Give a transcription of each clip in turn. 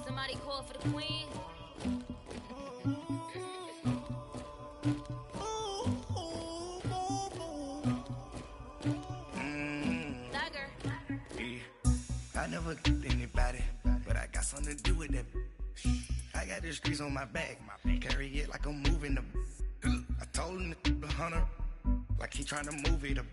Somebody call for the queen. I never did anybody, but I got something to do with that. I got the streets on my back, carry it like I'm moving the. I told him to 100, like he trying to move it up.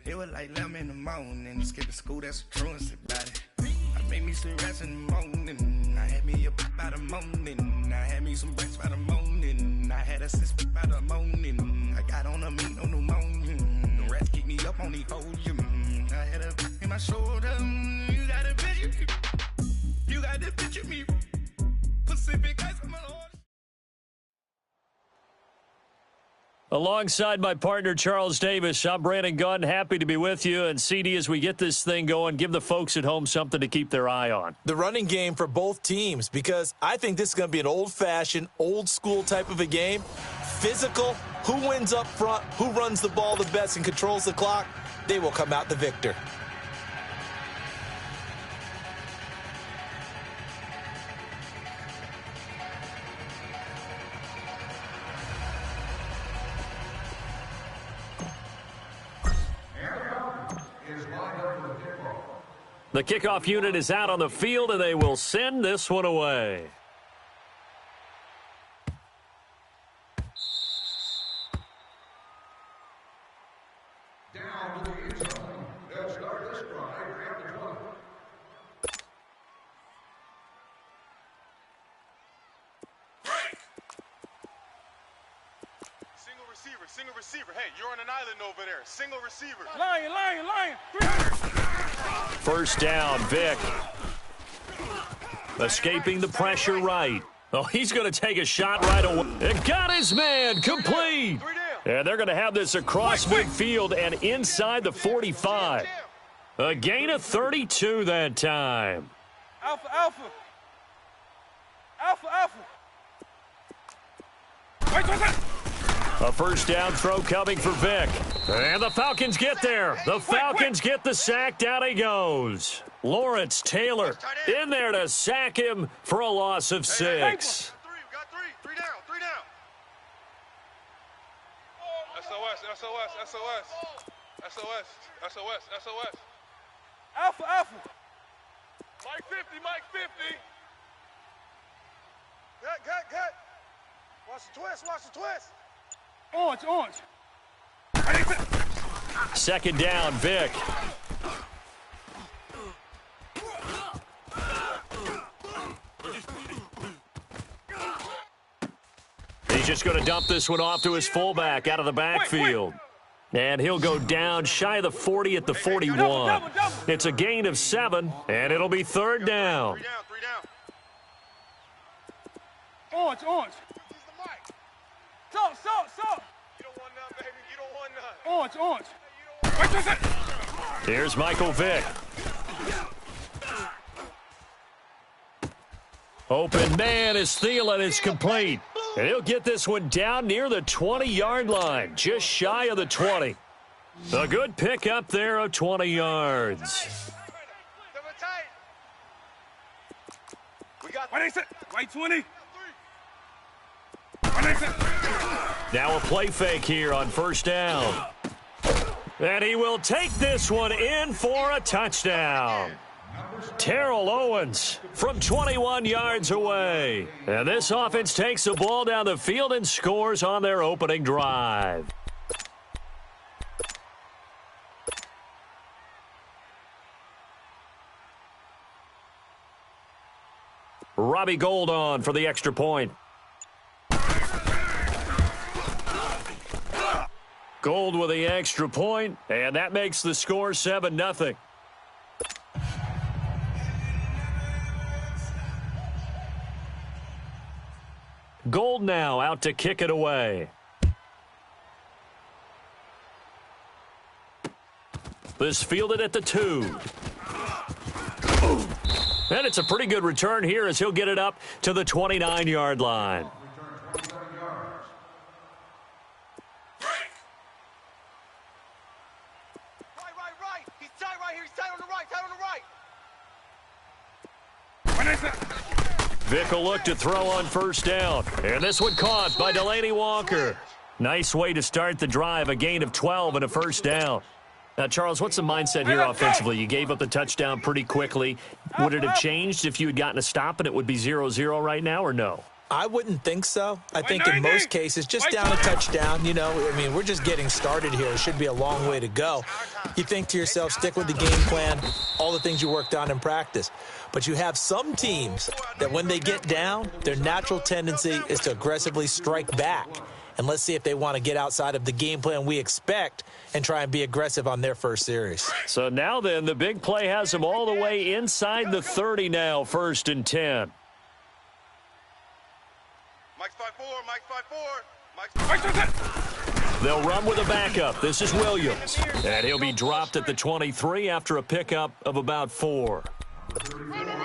It was like 11 in the morning, skipping school, that's a truancy about it. I made me some rest in the morning, I had me a by the morning, I had me some breaks by the morning, I had a sister by the morning, I got on a meat on the morning, the rats keep me up on the podium, I had a in my shoulder, you got a picture me, you got to picture me, Pacific ice on my horse. Alongside my partner, Charles Davis, I'm Brandon Gunn. Happy to be with you. And, CD, as we get this thing going, give the folks at home something to keep their eye on. The running game for both teams, because I think this is going to be an old-fashioned, old-school type of a game. Physical, who wins up front, who runs the ball the best and controls the clock, they will come out the victor. The kickoff unit is out on the field, and they will send this one away. Down to the end zone. They'll start this drive at the 20. Single receiver. Hey, you're on an island over there. Single receiver. Lion. First down, Vick. Escaping the pressure right. Oh, he's going to take a shot right away. It got his man complete. And they're going to have this across midfield and inside the 45. A gain of 32 that time. Alpha. A first down throw coming for Vick. And the Falcons get there. The Falcons get the sack. Down he goes. Lawrence Taylor in there to sack him for a loss of 6. We got three down. SOS. Alpha. Mike 50. Cut. Watch the twist. Orange. Second down, Vick. He's just going to dump this one off to his fullback out of the backfield. And he'll go down shy of the 40 at the 41. It's a gain of 7, and it'll be third down. Three down. Orange. Salt. You don't want none, baby. You don't want none. Orange. Here's Michael Vick. Open man is Thielen. It's complete. And he'll get this one down near the 20-yard line, just shy of the 20. A good pick up there of 20 yards. Right 20. Now a play fake here on first down. And he will take this one in for a touchdown. Terrell Owens from 21 yards away. And this offense takes the ball down the field and scores on their opening drive. Robbie Gould on for the extra point. Gould with the extra point, and that makes the score 7-0. Gould now out to kick it away. This fielded at the 2. And it's a pretty good return here as he'll get it up to the 29-yard line. right here. He's tight on the right. Tight on the right. Vick will look to throw on first down. And this one caught by Delaney Walker. Nice way to start the drive, a gain of 12 and a first down. Now, Charles, what's the mindset here offensively? You gave up the touchdown pretty quickly. Would it have changed if you had gotten a stop and it would be 0-0 right now, or no? I wouldn't think so. I think in most cases, just down a touchdown, we're just getting started here. It should be a long way to go. You think to yourself, stick with the game plan, all the things you worked on in practice. But you have some teams that when they get down, their natural tendency is to aggressively strike back. And let's see if they want to get outside of the game plan we expect and try and be aggressive on their first series. So now then, the big play has them all the way inside the 30 now, 1st and 10. Mike's 5-4. Mike's 5-4. They'll run with a backup. This is Williams. And he'll be dropped at the 23 after a pickup of about 4.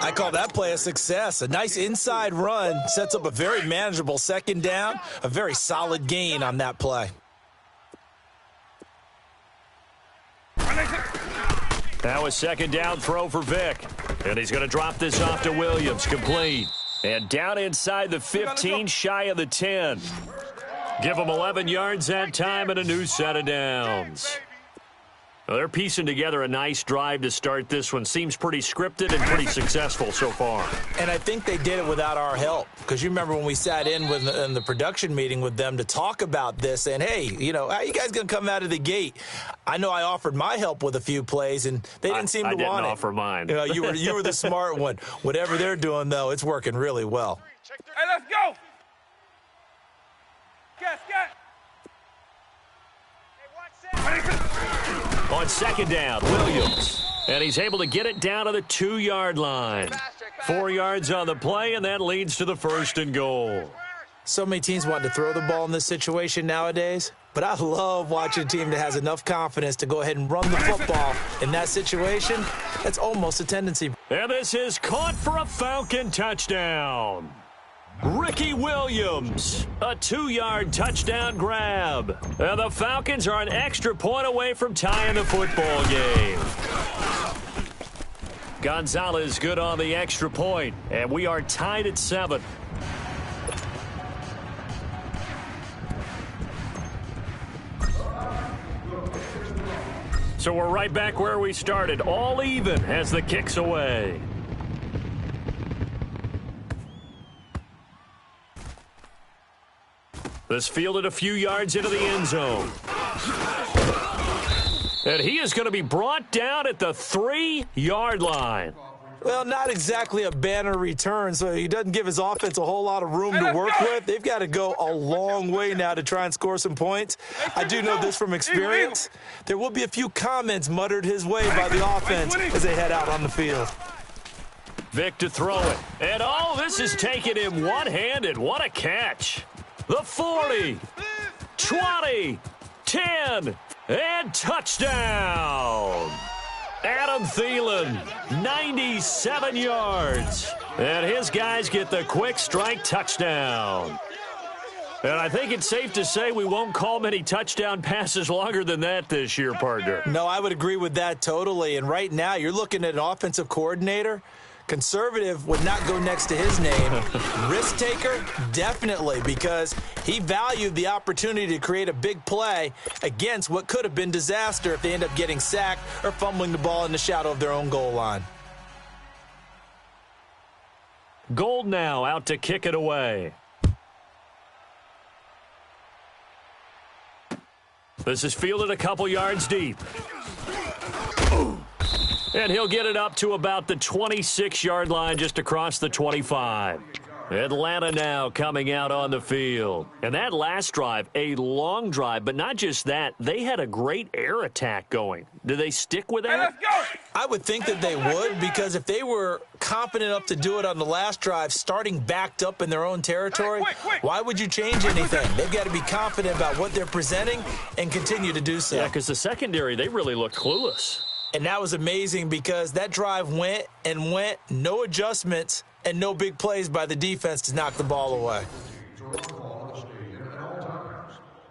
I call that play a success. A nice inside run sets up a very manageable second down, a very solid gain on that play. Now a second down throw for Vick. And he's going to drop this off to Williams. Complete. And down inside the 15, shy of the 10. Give them 11 yards that time and a new set of downs. Well, they're piecing together a nice drive to start this one. Seems pretty scripted and pretty successful so far. And I think they did it without our help. Because you remember when we sat in the production meeting with them to talk about this, and hey, how you guys going to come out of the gate? I know I offered my help with a few plays, and they didn't seem to want it. I didn't offer mine. You were the smart one. Whatever they're doing, though, it's working really well. Hey, let's go. Get. On second down, Williams. And he's able to get it down to the 2-yard line. 4 yards on the play, and that leads to the 1st and goal. So many teams want to throw the ball in this situation nowadays, but I love watching a team that has enough confidence to go ahead and run the football in that situation. That's almost a tendency. And this is caught for a Falcon touchdown. Ricky Williams, a 2-yard touchdown grab. And the Falcons are an extra point away from tying the football game. Gonzalez good on the extra point, and we are tied at 7. So we're right back where we started, all even as the kick's away. This fielded a few yards into the end zone. And he is going to be brought down at the 3-yard line. Well, not exactly a banner return, so he doesn't give his offense a whole lot of room to work with. They've got to go a long way now to try and score some points. I do know this from experience. There will be a few comments muttered his way by the offense as they head out on the field. Vick to throw it. And this is taking him one-handed. What a catch. The 40, 20, 10, and touchdown. Adam Thielen, 97 yards. And his guys get the quick strike touchdown. And I think it's safe to say we won't call many touchdown passes longer than that this year, partner. No, I would agree with that totally. And right now, you're looking at an offensive coordinator. Conservative would not go next to his name. Risk taker, definitely, because he valued the opportunity to create a big play against what could have been disaster if they end up getting sacked or fumbling the ball in the shadow of their own goal line. Gold now out to kick it away. This is fielded a couple yards deep. And he'll get it up to about the 26-yard line, just across the 25. Atlanta now coming out on the field. And that last drive, a long drive, but not just that. They had a great air attack going. Do they stick with that? Hey, let's go. I would think that they would, because if they were confident enough to do it on the last drive, starting backed up in their own territory, why would you change anything? They've got to be confident about what they're presenting and continue to do so. Yeah, because the secondary, they really looked clueless. And that was amazing because that drive went and went, no adjustments, and no big plays by the defense to knock the ball away.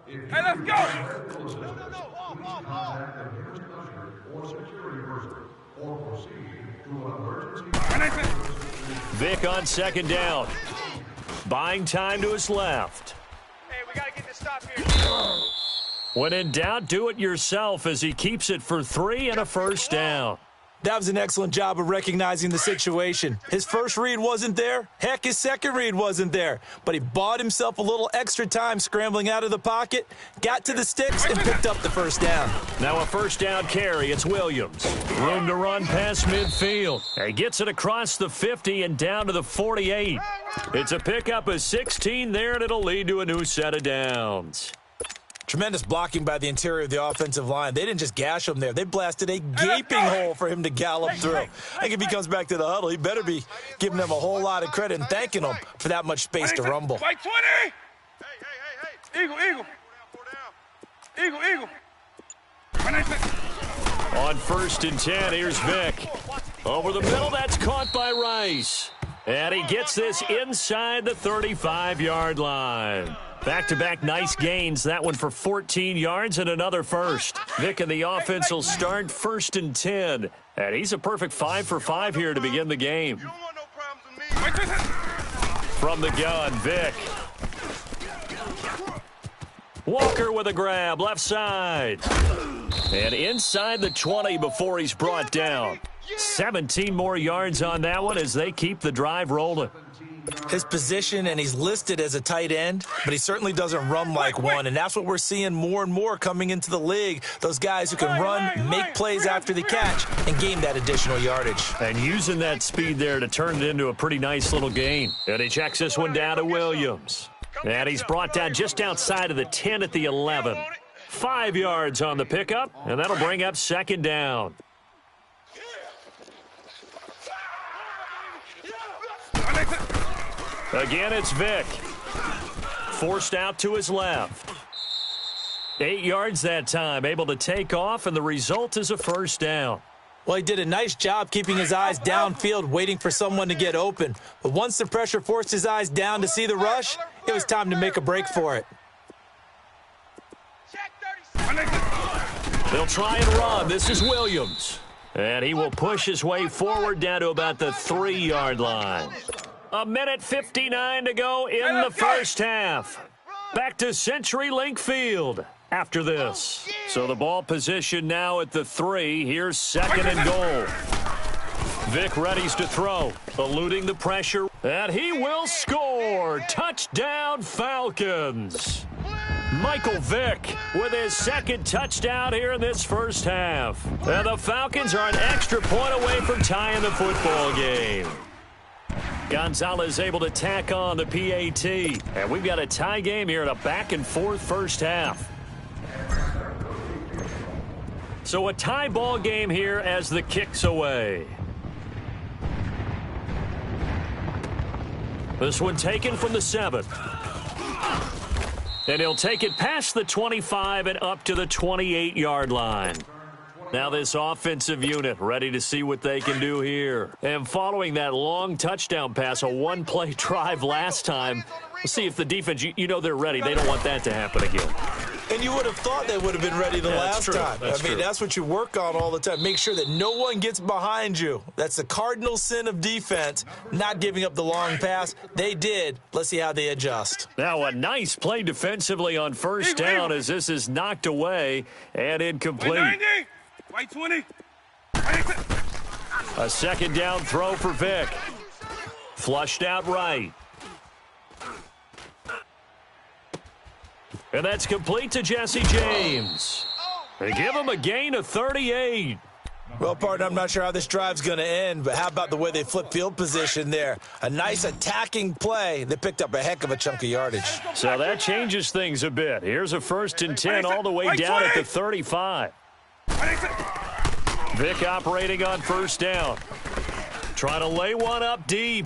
Hey, let's go. No. Vick on second down. Buying time to his left. Hey, we got to get this stop here. When in doubt, do it yourself as he keeps it for 3 and a first down. That was an excellent job of recognizing the situation. His first read wasn't there. Heck, his second read wasn't there. But he bought himself a little extra time scrambling out of the pocket, got to the sticks, and picked up the first down. Now a first down carry. It's Williams. Room to run past midfield. He gets it across the 50 and down to the 48. It's a pickup of 16 there, and it'll lead to a new set of downs. Tremendous blocking by the interior of the offensive line. They didn't just gash him there. They blasted a gaping hole for him to gallop through. I think if he comes back to the huddle, he better be giving them a whole lot of credit and thanking them for that much space to rumble. White 20! Hey. Eagle. On 1st and 10, here's Vick. Over the middle, that's caught by Rice. And he gets this inside the 35-yard line. Back-to-back nice gains. That one for 14 yards and another first. Vick and the offense will start 1st and 10. And he's a perfect 5 for 5 here to begin the game. You don't want no problems with me. From the gun, Vick. Walker with a grab, left side. And inside the 20 before he's brought down. 17 more yards on that one as they keep the drive rolling. His position, and he's listed as a tight end, but he certainly doesn't run like one, and that's what we're seeing more and more coming into the league. Those guys who can run, make plays after the catch, and gain that additional yardage. And using that speed there to turn it into a pretty nice little gain. And he checks this one down to Williams. And he's brought down just outside of the 10 at the 11. 5 yards on the pickup, and that'll bring up 2nd down. Again, it's Vick. Forced out to his left. 8 yards that time, able to take off, and the result is a first down. Well, he did a nice job keeping his eyes downfield, waiting for someone to get open. But once the pressure forced his eyes down to see the rush, it was time to make a break for it. They'll try and run. This is Williams. And he will push his way forward down to about the 3-yard line. 1:59 to go in the first half. Back to CenturyLink Field after this. So the ball position now at the 3. Here's 2nd and goal. Vick readies to throw, eluding the pressure, and he will score. Touchdown, Falcons. Michael Vick with his 2nd touchdown here in this first half. And the Falcons are an extra point away from tying the football game. Gonzalez able to tack on the PAT. And we've got a tie game here in a back-and-forth first half. So a tie ball game here as the kick's away. This one taken from the 7. And he'll take it past the 25 and up to the 28-yard line. Now this offensive unit ready to see what they can do here. And following that long touchdown pass, a one-play drive last time, we'll see if the defense, you know they're ready. They don't want that to happen again. And you would have thought they would have been ready the last time. That's what you work on all the time. Make sure that no one gets behind you. That's the cardinal sin of defense, not giving up the long pass. They did. Let's see how they adjust. Now a nice play defensively on first down as this is knocked away and incomplete. White 20. A 2nd down throw for Vick. Flushed out right. And that's complete to Jesse James. They give him a gain of 38. Well, partner, I'm not sure how this drive's going to end, but how about the way they flip field position there? A nice attacking play. They picked up a heck of a chunk of yardage. So that changes things a bit. Here's a 1st and 10 all the way down at the 35. Vick operating on first down. Trying to lay one up deep.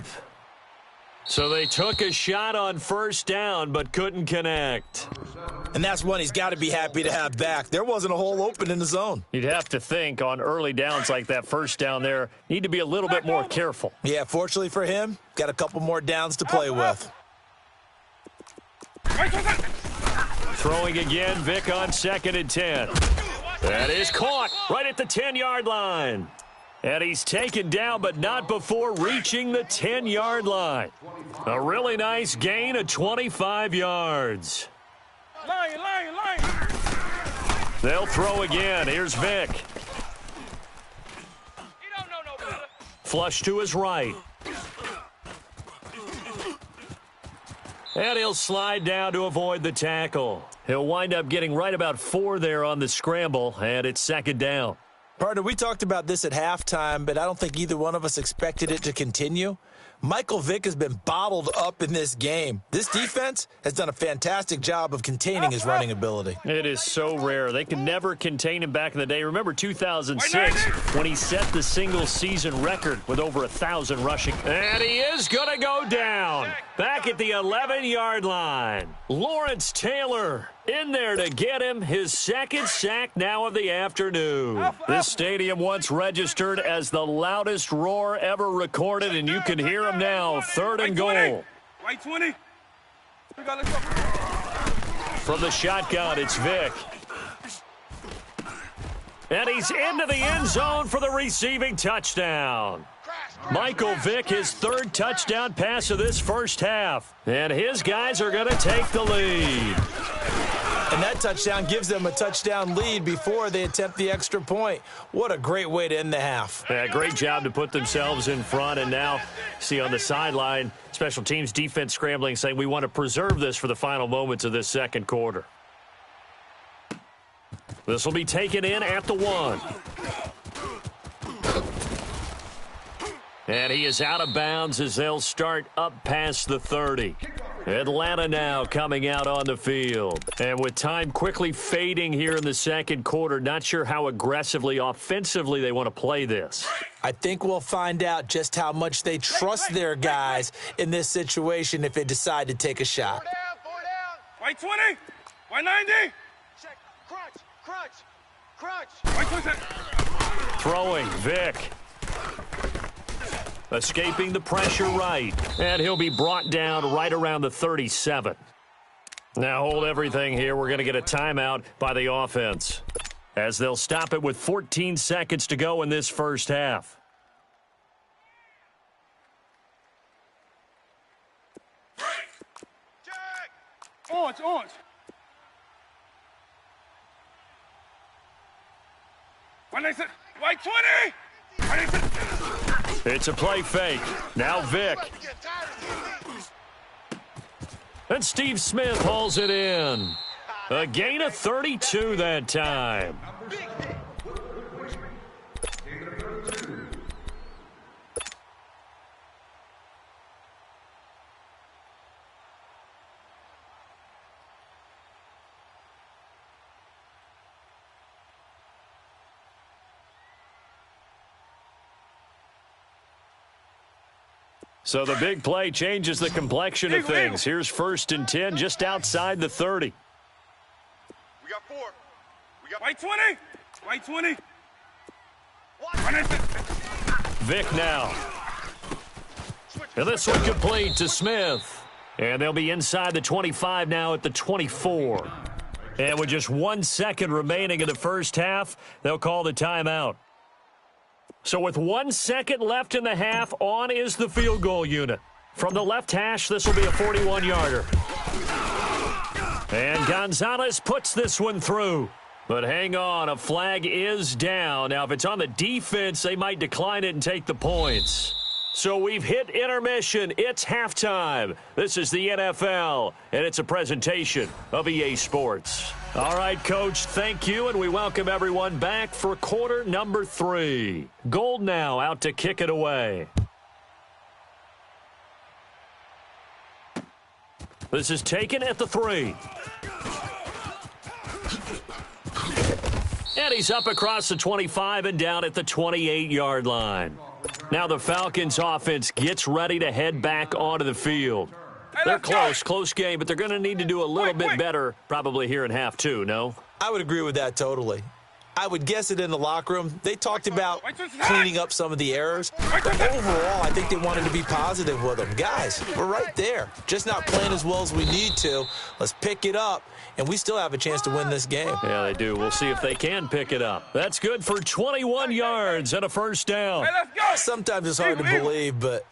So they took a shot on first down but couldn't connect. And that's one he's got to be happy to have back. There wasn't a hole open in the zone. You'd have to think on early downs like that first down there, need to be a little bit more careful. Yeah, fortunately for him, got a couple more downs to play with. Throwing again, Vick on 2nd and 10. That is caught right at the 10-yard line. And he's taken down, but not before reaching the 10-yard line. A really nice gain of 25 yards. Line. They'll throw again. Here's Vick. He don't know no better. Flush to his right. And he'll slide down to avoid the tackle. He'll wind up getting right about 4 there on the scramble, and it's second down. Partner, we talked about this at halftime, but I don't think either one of us expected it to continue. Michael Vick has been bottled up in this game. This defense has done a fantastic job of containing his running ability. It is so rare. They can never contain him back in the day. Remember 2006 when he set the single-season record with over 1,000 rushing. And he is going to go down back at the 11-yard line. Lawrence Taylor in there to get him his second sack now of the afternoon. This stadium once registered as the loudest roar ever recorded, and you can hear him now. 3rd and goal. White 20. From the shotgun, it's Vick. And he's into the end zone for the receiving touchdown. Michael Vick, his 3rd touchdown pass of this first half. And his guys are going to take the lead. And that touchdown gives them a touchdown lead before they attempt the extra point. What a great way to end the half. Yeah, great job to put themselves in front. And now, see on the sideline, special teams defense scrambling, saying we want to preserve this for the final moments of this second quarter. This will be taken in at the 1. And he is out of bounds as they'll start up past the 30. Atlanta now coming out on the field. And with time quickly fading here in the second quarter, not sure how aggressively, offensively they want to play this. I think we'll find out just how much they trust their guys in this situation if they decide to take a shot. 4 down. White 20. White 90. Check. Crunch. White 27. Throwing, Vick. Escaping the pressure right. And he'll be brought down right around the 37. Now hold everything here. We're going to get a timeout by the offense, as they'll stop it with 14 seconds to go in this first half. Orange. White 20. It's a play fake. Now Vick. And Steve Smith hauls it in. A gain of 32 that time. So the big play changes the complexion of things. Here's 1st and 10 just outside the 30. We got 4. We got White 20. White 20. Vick now. And this one complete to Smith. And they'll be inside the 25 now at the 24. And with just 1 second remaining in the first half, they'll call the timeout. So with 1 second left in the half, on is the field goal unit. From the left hash, this will be a 41-yarder. And Gonzalez puts this one through. But hang on, a flag is down. Now, if it's on the defense, they might decline it and take the points. So we've hit intermission. It's halftime. This is the NFL, and it's a presentation of EA Sports. All right, Coach, thank you, and we welcome everyone back for quarter number 3. Gold now out to kick it away. This is taken at the 3. And he's up across the 25 and down at the 28-yard line. Now the Falcons offense gets ready to head back onto the field. They're close game, but they're going to need to do a little bit better probably here in half 2, no? I would agree with that totally. I would guess it in the locker room. They talked about cleaning up some of the errors. But overall, I think they wanted to be positive with them. Guys, we're right there. Just not playing as well as we need to. Let's pick it up, and we still have a chance to win this game. Yeah, they do. We'll see if they can pick it up. That's good for 21 yards and a first down. Sometimes it's hard to believe, but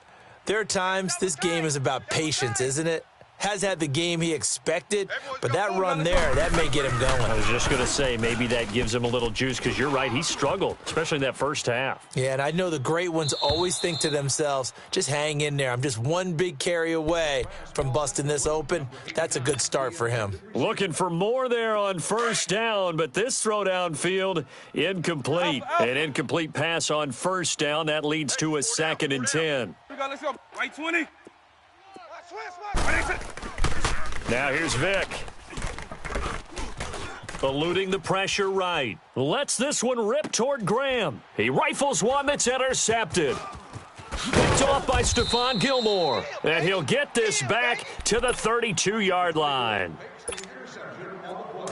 there are times this game is about patience, isn't it? Has had the game he expected, but that run there, that may get him going. I was just going to say, maybe that gives him a little juice because you're right, he struggled, especially in that first half. Yeah, and I know the great ones always think to themselves, just hang in there. I'm just one big carry away from busting this open. That's a good start for him. Looking for more there on first down, but this throw downfield, incomplete. An incomplete pass on first down. That leads to a 2nd and 10. Let's go. Right 20. Now here's Vick. Eluding the pressure right. Lets this one rip toward Graham. He rifles one that's intercepted. Picked off by Stephon Gilmore. And he'll get this back to the 32-yard line.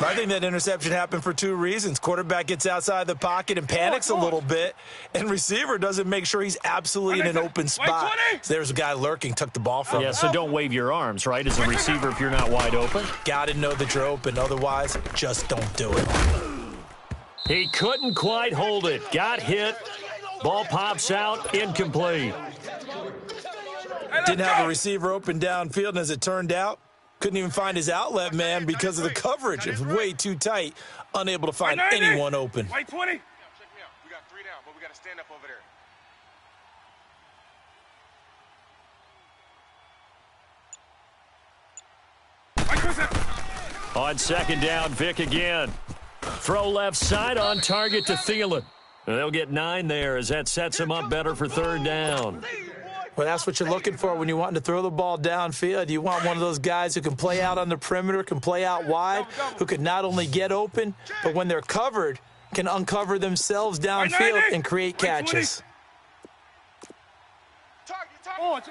I think that interception happened for 2 reasons. Quarterback gets outside the pocket and panics a little bit, and receiver doesn't make sure he's absolutely in an open spot. So there's a guy lurking, took the ball from him. Yeah, so don't wave your arms, right, as a receiver if you're not wide open. Got to know that you're open. Otherwise, just don't do it. He couldn't quite hold it. Got hit. Ball pops out. Incomplete. Didn't have a receiver open downfield, and as it turned out, couldn't even find his outlet man because of the coverage. It was way too tight, unable to find anyone open. White 20. Check me out. We got 3 down, but we got to stand up over there. On 2nd down, Vick again. Throw left side on target to Thielen. They'll get 9 there as that sets him up better for 3rd down. Well, that's what you're looking for when you want to throw the ball downfield. You want one of those guys who can play out on the perimeter, can play out wide, who can not only get open, but when they're covered, can uncover themselves downfield and create catches. Orange.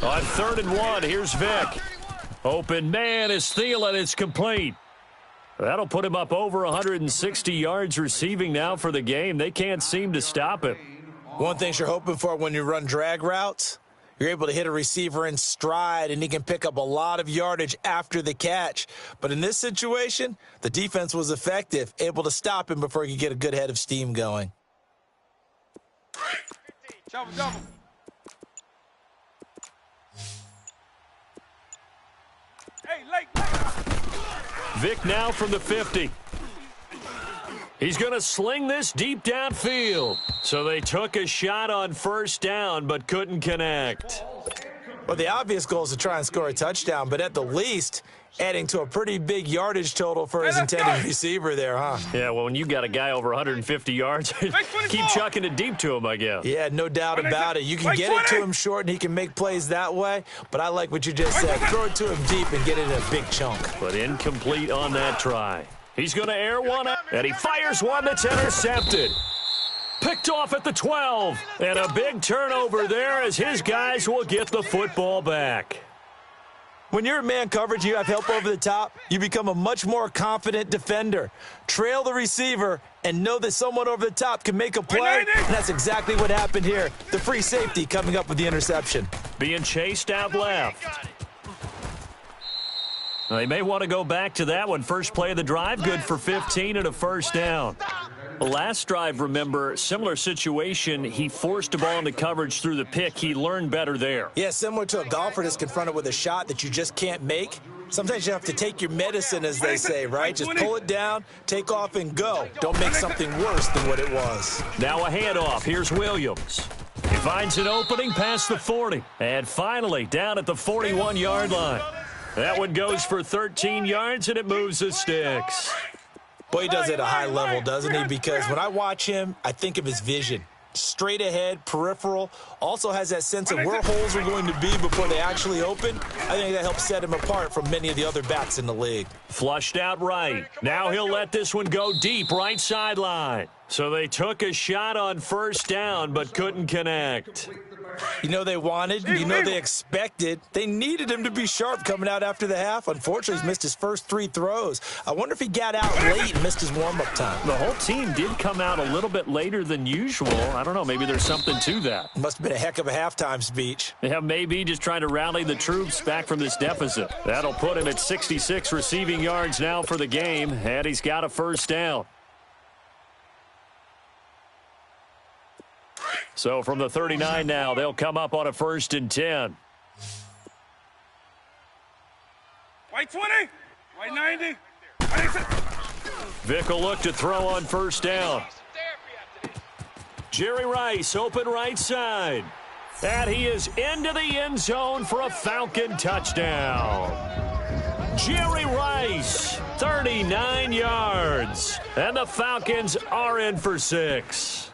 On 3rd and 1, here's Vick. Open man is Thielen. It's complete. That'll put him up over 160 yards receiving now for the game. They can't seem to stop him. One thing you're hoping for when you run drag routes, you're able to hit a receiver in stride, and he can pick up a lot of yardage after the catch. But in this situation, the defense was effective, able to stop him before he could get a good head of steam going. Double. Hey, late. Vick now from the 50. He's going to sling this deep downfield. So they took a shot on first down but couldn't connect. Well, the obvious goal is to try and score a touchdown, but at the least, adding to a pretty big yardage total for his intended receiver there, huh? Yeah, well, when you've got a guy over 150 yards, keep chucking it deep to him, I guess. Yeah, no doubt about it. You can get it to him short, and he can make plays that way, but I like what you just said. Throw it to him deep and get it in a big chunk. But incomplete on that try. He's going to air one up, and he fires one that's intercepted. Picked off at the 12, and a big turnover there as his guys will get the football back. When you're in man coverage, you have help over the top, you become a much more confident defender. Trail the receiver and know that someone over the top can make a play, and that's exactly what happened here. The free safety coming up with the interception. Being chased out left. They may want to go back to that one. First play of the drive, good for 15 and a first down. The last drive, remember, similar situation. He forced a ball into coverage through the pick. He learned better there. Yeah, similar to a golfer that's confronted with a shot that you just can't make. Sometimes you have to take your medicine, as they say, right? Just pull it down, take off, and go. Don't make something worse than what it was. Now a handoff. Here's Williams. He finds an opening past the 40. And finally, down at the 41-yard line. That one goes for 13 yards, and it moves the sticks. Boy, he does it at a high level, doesn't he? Because when I watch him, I think of his vision. Straight ahead, peripheral, also has that sense of where holes are going to be before they actually open. I think that helps set him apart from many of the other backs in the league. Flushed out right. Now he'll let this one go deep right sideline. So they took a shot on first down but couldn't connect. You know they wanted, you know they expected. They needed him to be sharp coming out after the half. Unfortunately, he's missed his first 3 throws. I wonder if he got out late and missed his warm-up time. The whole team did come out a little bit later than usual. I don't know, maybe there's something to that. Must have been a heck of a halftime speech. Yeah, maybe just trying to rally the troops back from this deficit. That'll put him at 66 receiving yards now for the game, and he's got a first down. So from the 39 now, they'll come up on a 1st and 10. White 20. White 90. Vick will look to throw on 1st down. Jerry Rice, open right side. And he is into the end zone for a Falcon touchdown. Jerry Rice, 39 yards. And the Falcons are in for 6.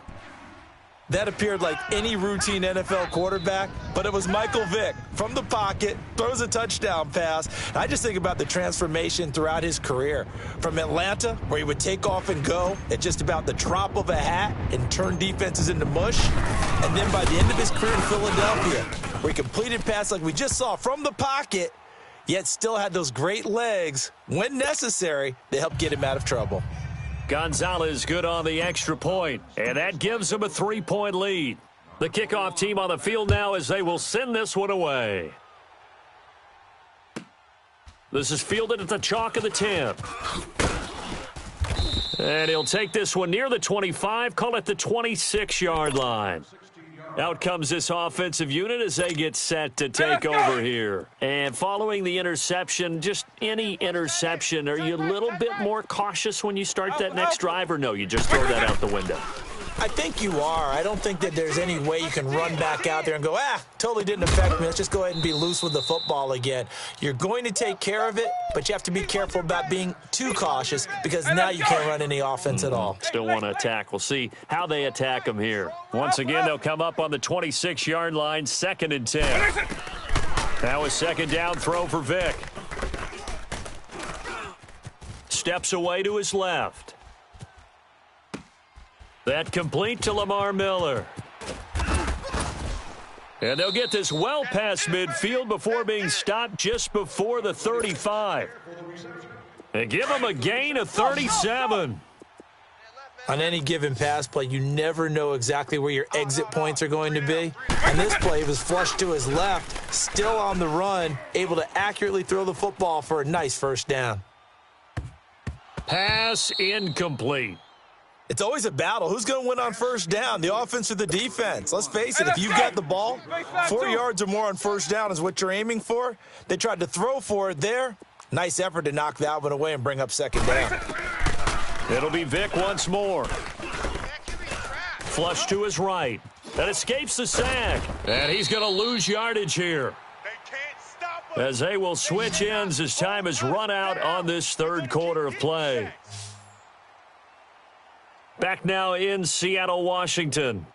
That appeared like any routine NFL quarterback, but it was Michael Vick from the pocket, throws a touchdown pass. And I just think about the transformation throughout his career. From Atlanta, where he would take off and go at just about the drop of a hat and turn defenses into mush. And then by the end of his career in Philadelphia, where he completed passes like we just saw from the pocket, yet still had those great legs, when necessary, to help get him out of trouble. Gonzalez good on the extra point, and that gives him a 3-point lead. The kickoff team on the field now as they will send this one away. This is fielded at the chalk of the 10. And he'll take this one near the 25, call it the 26-yard line. Out comes this offensive unit as they get set to take over here. And following the interception, just any interception, are you a little bit more cautious when you start that next drive, or no, you just throw that out the window? I think you are. I don't think that there's any way you can run back out there and go, totally didn't affect me. Let's just go ahead and be loose with the football again. You're going to take care of it, but you have to be careful about being too cautious because now you can't run any offense at all. Still want to attack. We'll see how they attack them here. Once again, they'll come up on the 26-yard line, 2nd and 10. Now a 2nd down throw for Vick. Steps away to his left. That complete to Lamar Miller. And they'll get this well past midfield before being stopped just before the 35. And give him a gain of 37. On any given pass play, you never know exactly where your exit points are going to be. And this play was flushed to his left, still on the run, able to accurately throw the football for a nice 1st down. Pass incomplete. It's always a battle. Who's going to win on 1st down, the offense or the defense? Let's face it, if you get the ball, 4 yards or more on 1st down is what you're aiming for. They tried to throw for it there. Nice effort to knock that one away and bring up 2nd down. It'll be Vick once more. Flush to his right. That escapes the sack. And he's going to lose yardage here. As they will switch ends as time is run out on this 3rd quarter of play. Back now in Seattle, Washington.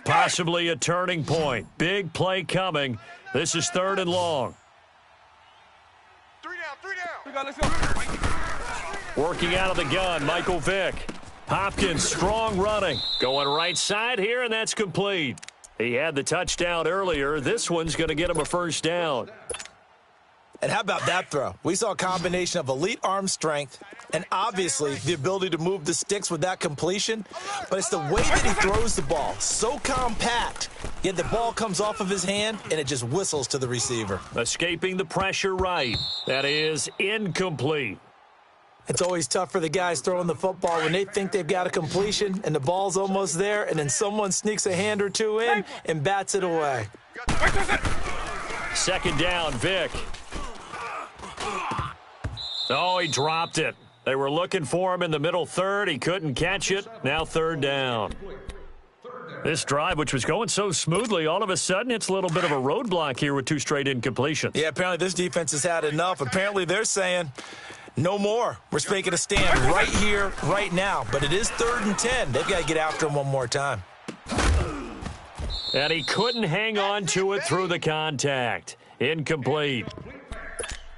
Possibly a turning point. Big play coming. This is 3rd and long. 3 down. Let's go. Working out of the gun, Michael Vick. Hopkins, strong running. Going right side here, and that's complete. He had the touchdown earlier. This one's going to get him a 1st down. And how about that throw? We saw a combination of elite arm strength and obviously the ability to move the sticks with that completion. But it's the way that he throws the ball. So compact, yet the ball comes off of his hand and it just whistles to the receiver. Escaping the pressure right. That is incomplete. It's always tough for the guys throwing the football when they think they've got a completion and the ball's almost there, and then someone sneaks a hand or two in and bats it away. 2nd down, Vick. Oh, he dropped it. They were looking for him in the middle 3rd. He couldn't catch it. Now 3rd down. This drive, which was going so smoothly, all of a sudden it's a little bit of a roadblock here with 2 straight incompletions. Yeah, apparently this defense has had enough. Apparently they're saying, no more. We're making a stand right here, right now. But it is 3rd and 10. They've got to get after him one more time. And he couldn't hang on to it through the contact. Incomplete.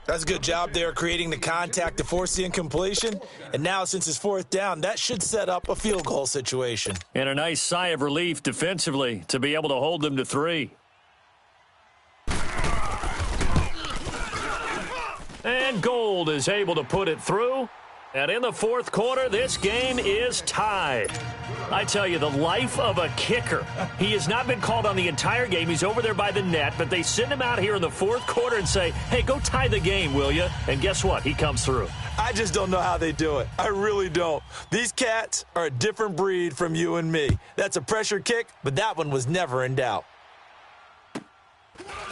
That's a good job there creating the contact to force the incompletion. And now, since it's fourth down, that should set up a field goal situation. And a nice sigh of relief defensively to be able to hold them to 3. And Gold is able to put it through. And in the fourth quarter, this game is tied. I tell you, the life of a kicker. He has not been called on the entire game. He's over there by the net, but they send him out here in the fourth quarter and say, hey, go tie the game, will you? And guess what? He comes through. I just don't know how they do it. I really don't. These cats are a different breed from you and me. That's a pressure kick, but that one was never in doubt.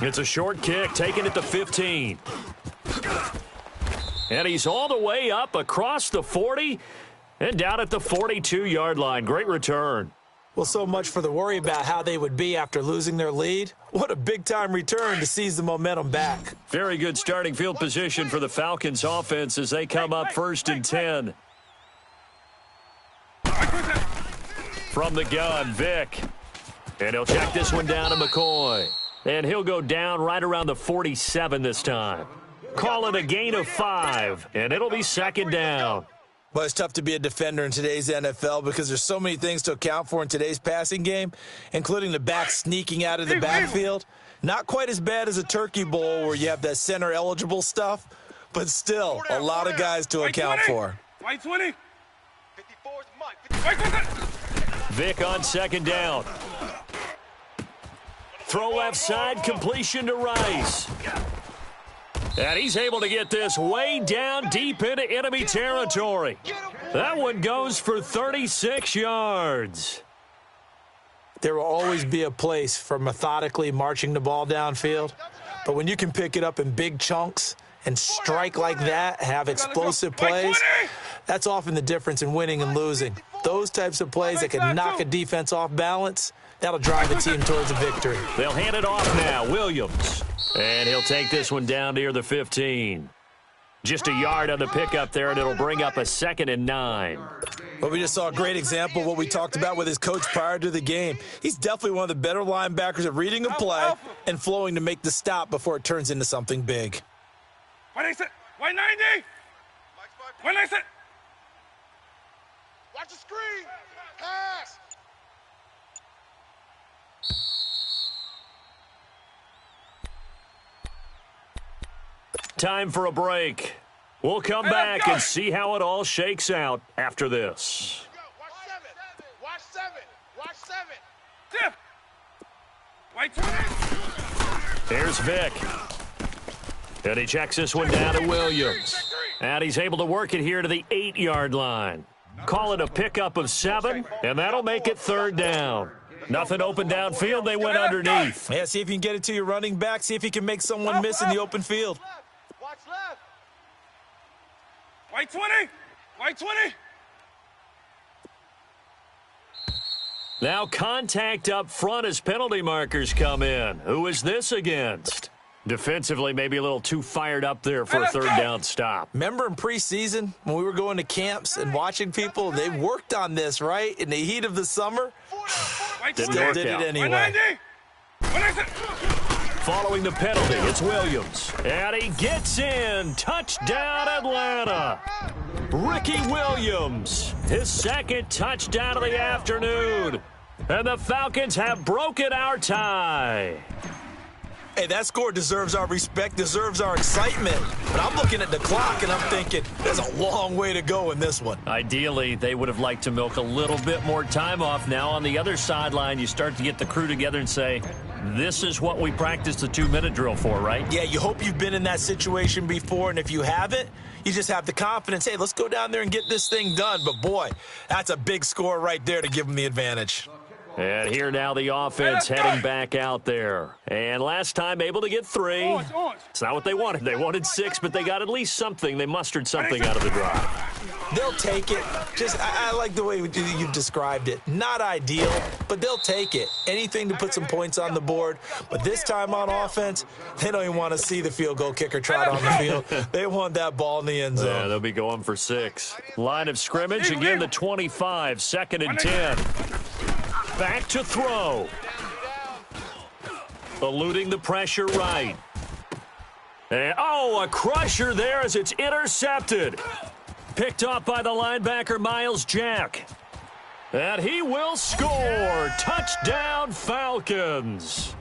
It's a short kick, taking it to 15. And he's all the way up across the 40 and down at the 42-yard line. Great return. Well, so much for the worry about how they would be after losing their lead. What a big-time return to seize the momentum back. Very good starting field position for the Falcons offense as they come up 1st and 10. From the gun, Vick. And he'll check this one down to McCoy. And he'll go down right around the 47 this time. Call it a gain of 5, and it'll be 2nd down. Well, it's tough to be a defender in today's NFL because there's so many things to account for in today's passing game, including the back sneaking out of the backfield. Not quite as bad as a turkey bowl where you have that center-eligible stuff, but still a lot of guys to account for. White 20. Vick on 2nd down. Throw left side, completion to Rice. And he's able to get this way down deep into enemy territory. That one goes for 36 yards. There will always be a place for methodically marching the ball downfield. But when you can pick it up in big chunks and strike like that, have explosive plays, that's often the difference in winning and losing. Those types of plays that can knock a defense off balance, that'll drive the team towards a victory. They'll hand it off now. Williams. And he'll take this one down near the 15. Just a yard on the pickup there, and it'll bring up a 2nd and 9. Well, we just saw a great example of what we talked about with his coach prior to the game. He's definitely one of the better linebackers at reading a play and flowing to make the stop before it turns into something big. White 90. White 90. Watch the screen. Pass. Time for a break. We'll come back and see how it all shakes out after this. Watch 7. Watch 7. Watch 7. Dip. White 20. Here's Vick. And he checks this one down to Williams. And he's able to work it here to the 8-yard line. Call it a pickup of 7, and that'll make it 3rd down. Nothing open downfield. They went underneath. Yeah, see if you can get it to your running back. See if he can make someone miss in the open field. Watch left. White 20. White 20. Now contact up front as penalty markers come in. Who is this against? Defensively, maybe a little too fired up there for a 3rd down stop. Remember in preseason when we were going to camps and watching people, they worked on this, right? In the heat of the summer, still did it anyway. Following the penalty, it's Williams. And he gets in. Touchdown, Atlanta. Ricky Williams, his 2nd touchdown of the afternoon. And the Falcons have broken our tie. Hey, that score deserves our respect, deserves our excitement. But I'm looking at the clock, and I'm thinking there's a long way to go in this one. Ideally, they would have liked to milk a little bit more time off. Now, on the other sideline, you start to get the crew together and say, this is what we practiced the 2-minute drill for, right? Yeah, you hope you've been in that situation before, and if you haven't, you just have the confidence, hey, let's go down there and get this thing done. But, boy, that's a big score right there to give them the advantage. And here now the offense heading back out there. And last time able to get 3. It's not what they wanted. They wanted 6, but they got at least something. They mustered something out of the drive. They'll take it. I like the way you've described it. Not ideal, but they'll take it. Anything to put some points on the board. But this time on offense, they don't even want to see the field goal kicker trot on the field. They want that ball in the end zone. Yeah, they'll be going for 6. Line of scrimmage, again the 25, 2nd and 10. Back to throw. Eluding the pressure right. And, a crusher there as it's intercepted. Picked off by the linebacker, Miles Jack. And he will score. Touchdown, Falcons.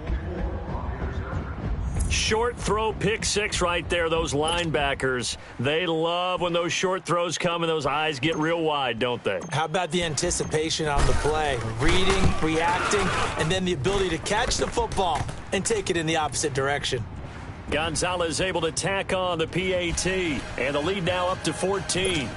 Short throw, pick six right there. Those linebackers, they love when those short throws come and those eyes get real wide, don't they? How about the anticipation on the play? Reading, reacting, and then the ability to catch the football and take it in the opposite direction. Gonzalez able to tack on the PAT, and the lead now up to 14.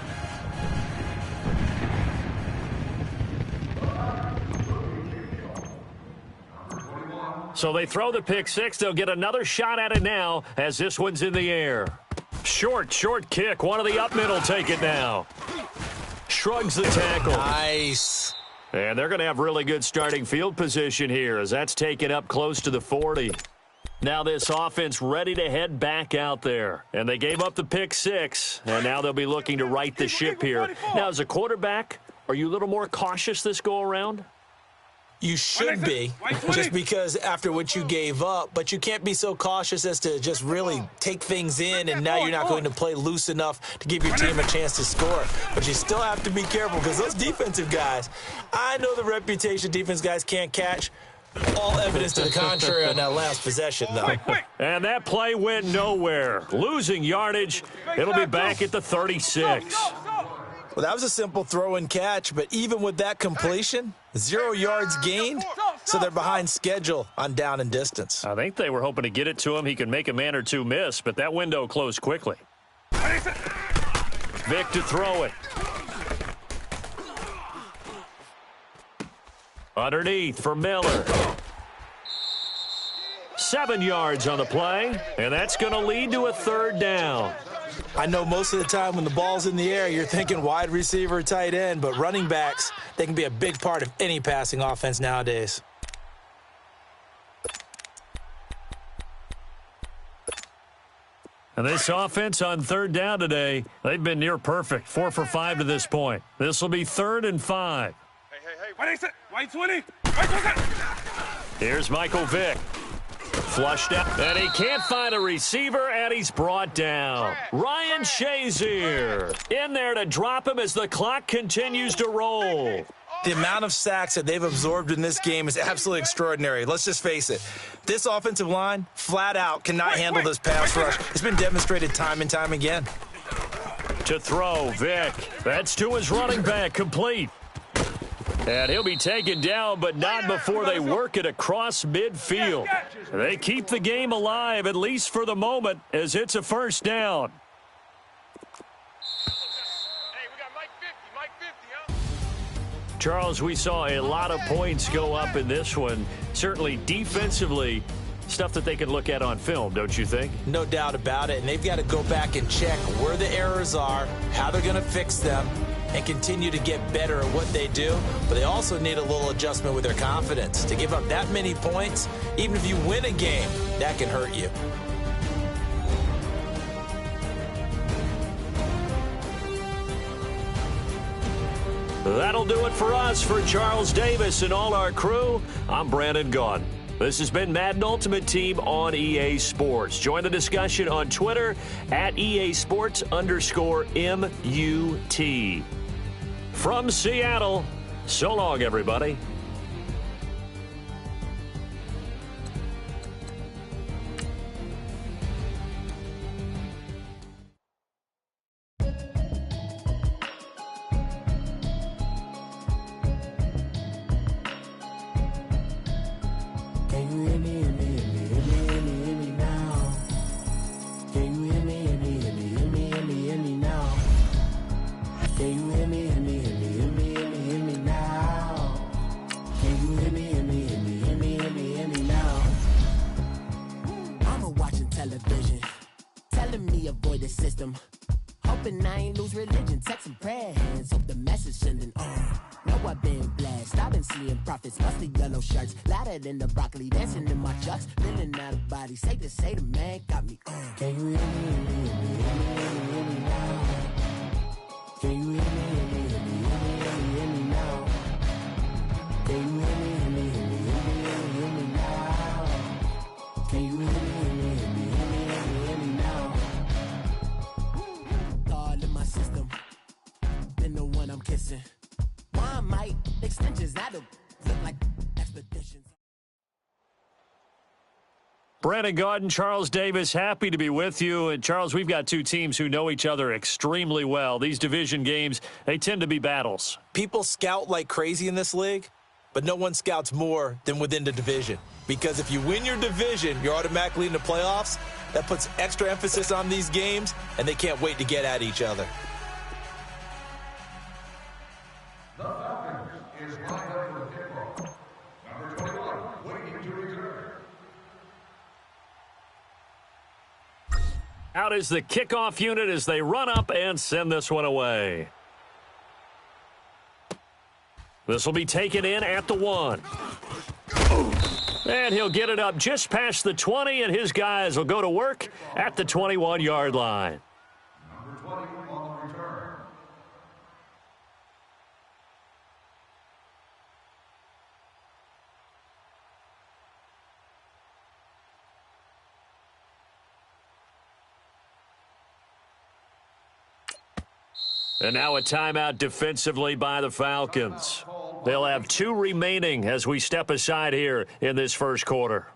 So they throw the pick six. They'll get another shot at it now as this one's in the air. Short kick. One of the up middle take it now. Shrugs the tackle. Nice. And they're going to have really good starting field position here as that's taken up close to the 40. Now this offense ready to head back out there. And they gave up the pick six, and now they'll be looking to right the ship here. Now, as a quarterback, are you a little more cautious this go-around? You should be, just because after what you gave up, but you can't be so cautious as to just really take things in, and now you're not going to play loose enough to give your team a chance to score. But you still have to be careful because those defensive guys, I know the reputation defense guys can't catch. All evidence to the contrary on that last possession, though. And that play went nowhere. Losing yardage. It'll be back at the 36. Well, that was a simple throw and catch, but even with that completion, 0 yards gained, so they're behind schedule on down and distance. I think they were hoping to get it to him. He could make a man or two miss, but that window closed quickly. Vick to throw it. Underneath for Miller. 7 yards on the play, and that's going to lead to a third down. I know most of the time when the ball's in the air, you're thinking wide receiver, tight end, but running backs, they can be a big part of any passing offense nowadays. And this offense on third down today, they've been near perfect. 4 for 5 to this point. This will be 3rd and 5. White 20. Here's Michael Vick. Flushed out, and he can't find a receiver, and he's brought down. Ryan Shazier in there to drop him as the clock continues to roll. The amount of sacks that they've absorbed in this game is absolutely extraordinary. Let's just face it. This offensive line, flat out, cannot handle this pass rush. It's been demonstrated time and time again. To throw, Vick. That's to his running back, complete. And he'll be taken down, but not before they work it across midfield. They keep the game alive, at least for the moment, as it's a first down. Hey, we got Mike 50, huh? Charles, we saw a lot of points go up in this one. Certainly defensively, stuff that they can look at on film, don't you think? No doubt about it, and they've got to go back and check where the errors are, how they're going to fix them, and continue to get better at what they do. But they also need a little adjustment with their confidence. To give up that many points, even if you win a game, that can hurt you. That'll do it for us. For Charles Davis and all our crew, I'm Brandon Gaughan. This has been Madden Ultimate Team on EA Sports. Join the discussion on Twitter at EA Sports_MUT. From Seattle, so long, everybody. In the broccoli, dancing in my chucks, feeling out of body. Say the man got me. Can you hear me now? Can you hear me now? Can you hear me now? Can you hear me now? extensions that'll look like expeditions. Brandon Gaudin, Charles Davis, happy to be with you. And Charles, we've got two teams who know each other extremely well. These division games, they tend to be battles. People scout like crazy in this league, but no one scouts more than within the division. Because if you win your division, you're automatically in the playoffs. That puts extra emphasis on these games, and they can't wait to get at each other. The Falcons is lined up for the kickoff. Number 21, waiting to return. Out is the kickoff unit as they run up and send this one away. This will be taken in at the 1. And he'll get it up just past the 20, and his guys will go to work at the 21-yard line. Number 20 on the return. And now a timeout defensively by the Falcons. They'll have 2 remaining as we step aside here in this first quarter.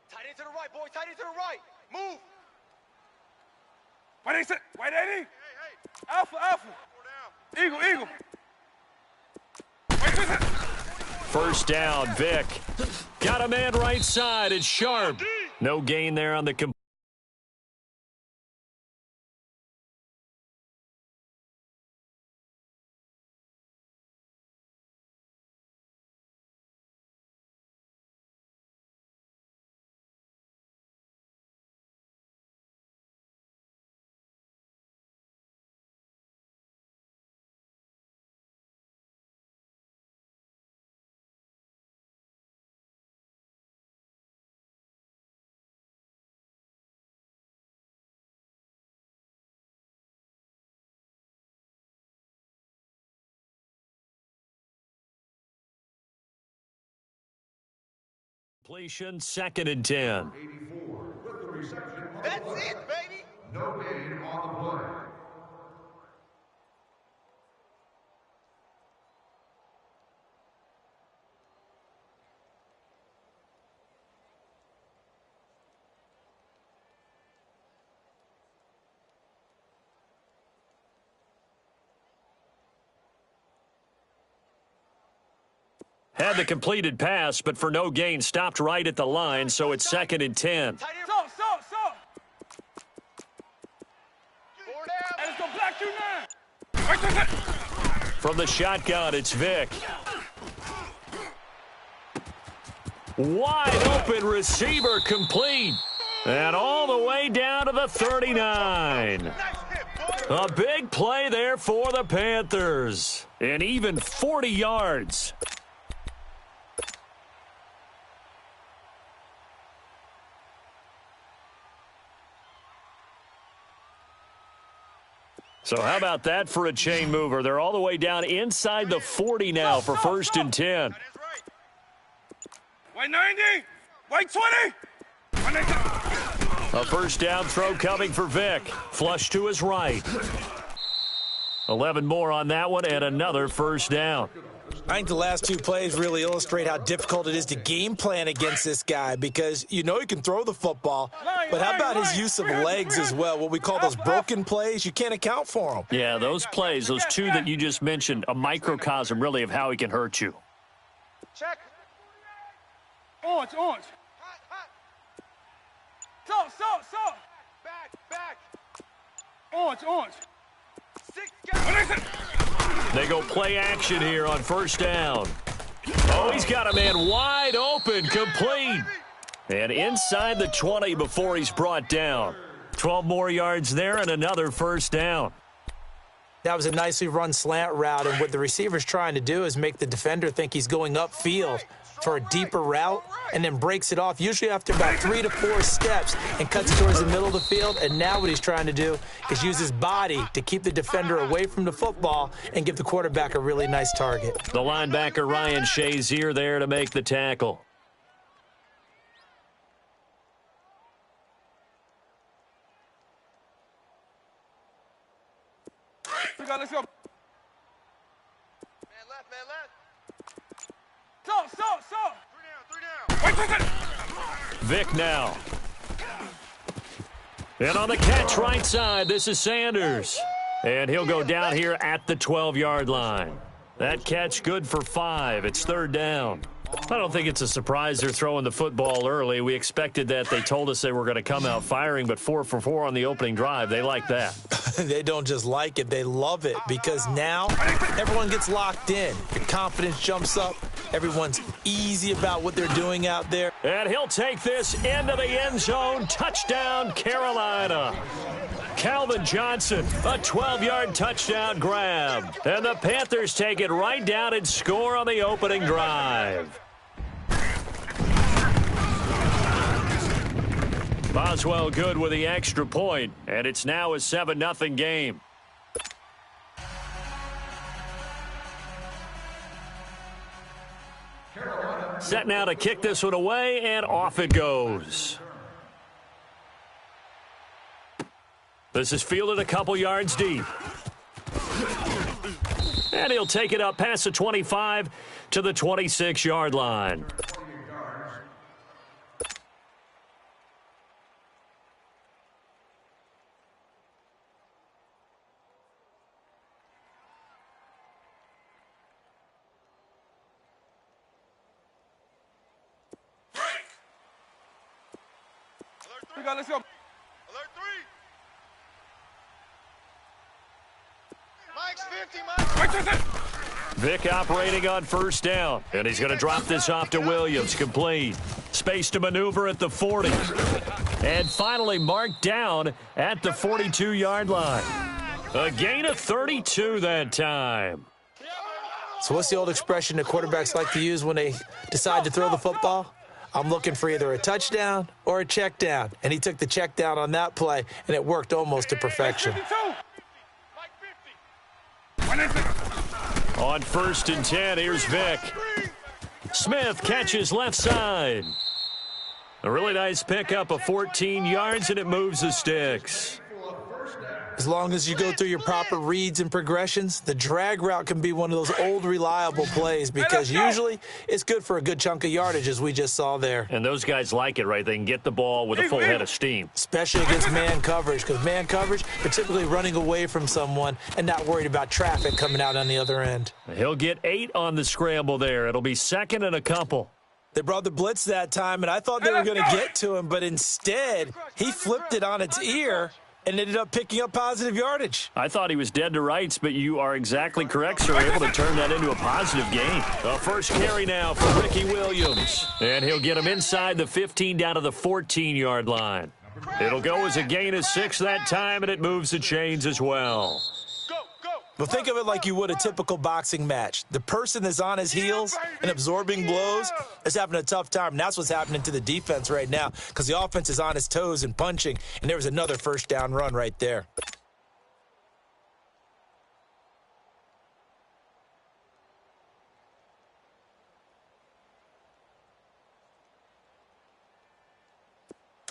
Tight end to the right, boys. Tight end to the right. Move. White 80. Alpha, Alpha. Eagle, Eagle. First down, Vick. Got a man right side. It's Sharp. No gain there on the completion, 2nd and 10. 84 with the reception. That's it, baby. No gain on the play. Had the completed pass, but for no gain, stopped right at the line, so it's 2nd and 10. So. And it's gonna block you now. From the shotgun, it's Vick. Wide open receiver complete. And all the way down to the 39. A big play there for the Panthers. And even 40 yards. So how about that for a chain mover? They're all the way down inside the 40 now for 1st and 10. White 90. White 20. A first down throw coming for Vick. Flush to his right. 11 more on that one and another first down. I think the last 2 plays really illustrate how difficult it is to game plan against this guy because you know he can throw the football, but how about his use of legs as well, what we call those broken plays? You can't account for them. Yeah, those plays, those 2 that you just mentioned, a microcosm really of how he can hurt you. Check. Orange. Salt. Back. Orange. 6 guys. They go play action here on first down. Oh, he's got a man wide open, complete. And inside the 20 before he's brought down. 12 more yards there and another first down. That was a nicely run slant route, and what the receiver's trying to do is make the defender think he's going upfield for a deeper route and then breaks it off, usually after about 3 to 4 steps, and cuts it towards the middle of the field. And now what he's trying to do is use his body to keep the defender away from the football and give the quarterback a really nice target. The linebacker Ryan Shazier there to make the tackle. Let's go. Man left. Salt. 3 down. Vick now. And on the catch right side, this is Sanders. And he'll go down here at the 12-yard line. That catch good for 5. It's 3rd down. I don't think it's a surprise they're throwing the football early. We expected that. They told us they were going to come out firing, but 4 for 4 on the opening drive. They like that. They don't just like it, they love it, because now everyone gets locked in. The confidence jumps up. Everyone's easy about what they're doing out there. And he'll take this into the end zone. Touchdown, Carolina. Calvin Johnson, a 12-yard touchdown grab. And the Panthers take it right down and score on the opening drive. Boswell good with the extra point, and it's now a 7-0 game. Set now to kick this one away, and off it goes. This is fielded a couple yards deep. And he'll take it up past the 25 to the 26-yard line. Let's go. Alert 3. Mike's 50, Vick operating on first down, and he's going to drop this off to Williams. Complete. Space to maneuver at the 40. And finally marked down at the 42-yard line. A gain of 32 that time. So what's the old expression that quarterbacks like to use when they decide to throw the football? I'm looking for either a touchdown or a check down. And he took the check down on that play, and it worked almost to perfection. On 1st and 10, here's Vick. Smith catches left side. A really nice pickup of 14 yards, and it moves the sticks. As long as you go through your proper reads and progressions, the drag route can be one of those old reliable plays because usually it's good for a good chunk of yardage, as we just saw there. And those guys like it, right? They can get the ball with a full head of steam. Especially against man coverage, because man coverage, they're typically running away from someone and not worried about traffic coming out on the other end. He'll get 8 on the scramble there. It'll be 2nd and a couple. They brought the blitz that time, and I thought they were going to get to him, but instead he flipped it on its ear and ended up picking up positive yardage. I thought he was dead to rights, but you are exactly correct, sir. Able to turn that into a positive gain. The first carry now for Ricky Williams. And he'll get him inside the 15 down to the 14-yard line. It'll go as a gain of 6 that time, and it moves the chains as well. But think of it like you would a typical boxing match. The person that's on his heels and absorbing blows is having a tough time. And that's what's happening to the defense right now because the offense is on his toes and punching. And there was another first down run right there.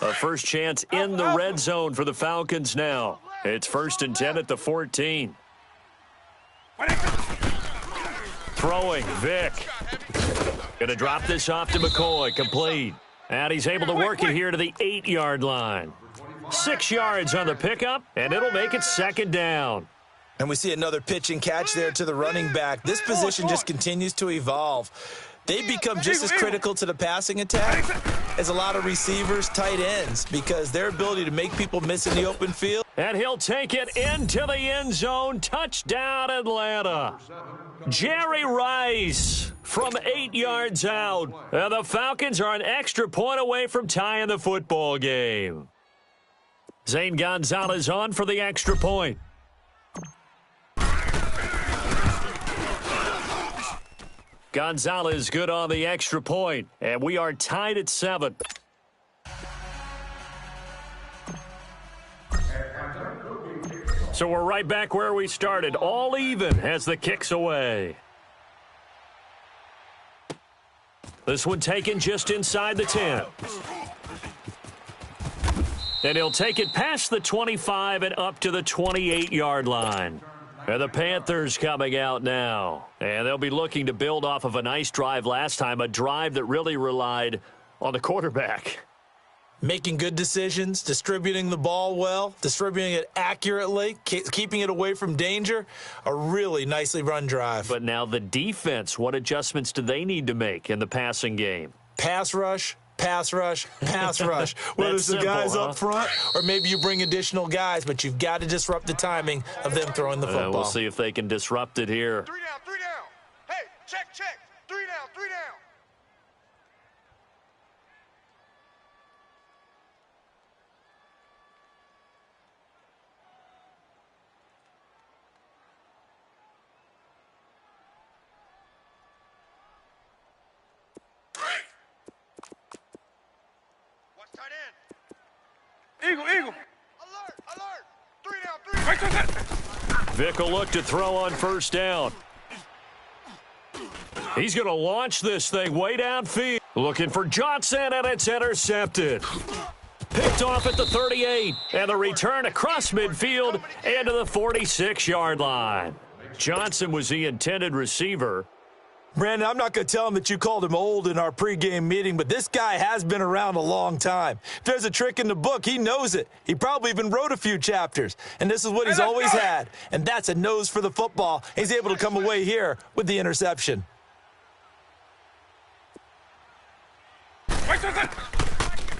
A first chance in the red zone for the Falcons now. It's 1st and 10 at the 14. Throwing, Vick. Going to drop this off to McCoy, complete. And he's able to work it here to the 8-yard line. 6 yards on the pickup, and it'll make it 2nd down. And we see another pitch and catch there to the running back. This position just continues to evolve. They become just as critical to the passing attack as a lot of receivers, tight ends, because their ability to make people miss in the open field. And he'll take it into the end zone. Touchdown, Atlanta. Jerry Rice from 8 yards out. And the Falcons are an extra point away from tying the football game. Zane Gonzalez on for the extra point. Gonzalez good on the extra point, and we are tied at 7. So we're right back where we started, all even as the kick's away. This one taken just inside the 10. And he'll take it past the 25 and up to the 28-yard line. And the Panthers coming out now. And they'll be looking to build off of a nice drive last time, a drive that really relied on the quarterback. Making good decisions, distributing the ball well, distributing it accurately, keeping it away from danger. A really nicely run drive. But now the defense, what adjustments do they need to make in the passing game? Pass rush. Pass rush, pass rush. Whether it's the guys up front or maybe you bring additional guys, but you've got to disrupt the timing of them throwing the football. We'll see if they can disrupt it here. 3 down, 3 down. Hey, check. 3 down, 3 down. Eagle. Alert. 3 down, 3. Vick will look to throw on 1st down. He's going to launch this thing way downfield. Looking for Johnson, and it's intercepted. Picked off at the 38, and the return across midfield and to the 46-yard line. Johnson was the intended receiver. Brandon, I'm not going to tell him that you called him old in our pregame meeting, but this guy has been around a long time. If there's a trick in the book, he knows it. He probably even wrote a few chapters, and this is what he's always had, and that's a nose for the football. He's able to come away here with the interception.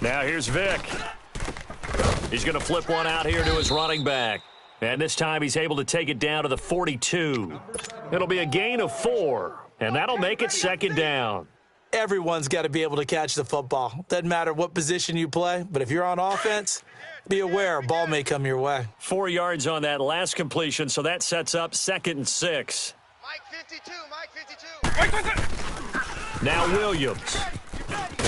Now here's Vick. He's going to flip one out here to his running back. And this time he's able to take it down to the 42. It'll be a gain of 4. And that'll make it 2nd down. Everyone's got to be able to catch the football. Doesn't matter what position you play, but if you're on offense, be aware a ball may come your way. 4 yards on that last completion, so that sets up 2nd and 6. Mike 52. Now Williams.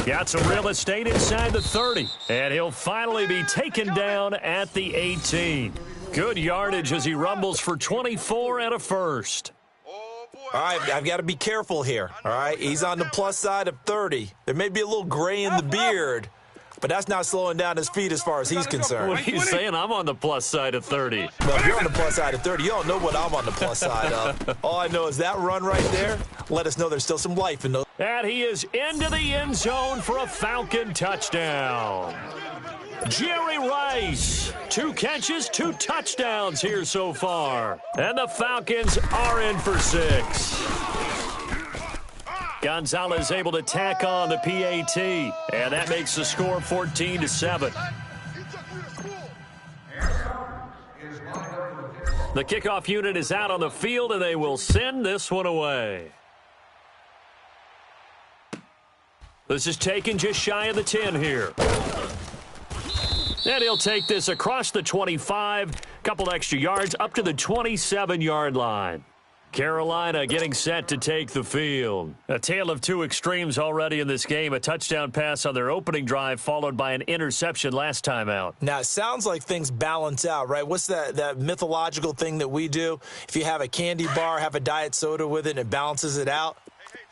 Got some real estate inside the 30. And he'll finally be taken down at the 18. Good yardage as he rumbles for 24 and a first. All right, I've got to be careful here, all right? He's on the plus side of 30. There may be a little gray in the beard, but that's not slowing down his feet as far as he's concerned. What are you saying? I'm on the plus side of 30. Well, if you're on the plus side of 30, you don't know what I'm on the plus side of. All I know is that run right there let us know there's still some life in those. And he is into the end zone for a Falcon touchdown. Jerry Rice, 2 catches, 2 touchdowns here so far. And the Falcons are in for 6. Gonzalez able to tack on the PAT, and that makes the score 14-7. The kickoff unit is out on the field, and they will send this one away. This is taken just shy of the 10 here. And he'll take this across the 25, couple extra yards, up to the 27-yard line. Carolina getting set to take the field. A tale of 2 extremes already in this game. A touchdown pass on their opening drive, followed by an interception last time out. Now, it sounds like things balance out, right? What's that mythological thing that we do? If you have a candy bar, have a diet soda with it, and it balances it out.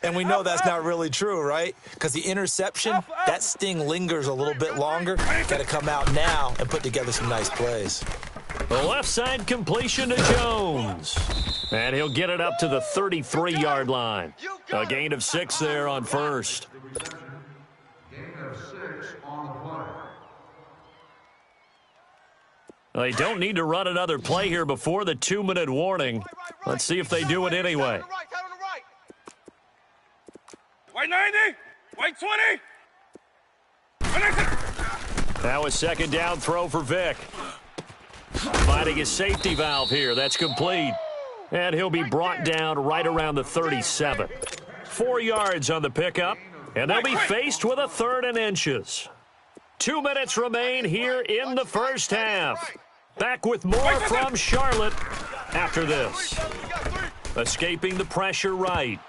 And we know that's not really true, right? Because the interception, that sting lingers a little bit longer. Got to come out now and put together some nice plays. The left side completion to Jones. And he'll get it up to the 33-yard line. A gain of 6 there on first. Gain of 6 on the play. They don't need to run another play here before the 2-minute warning. Let's see if they do it anyway. White 90, white 20. Now a second down throw for Vick. Finding his safety valve here. That's complete. And he'll be brought down right around the 37. 4 yards on the pickup. And they'll be faced with a 3rd and inches. 2 minutes remain here in the first half. Back with more from Charlotte after this. Escaping the pressure right.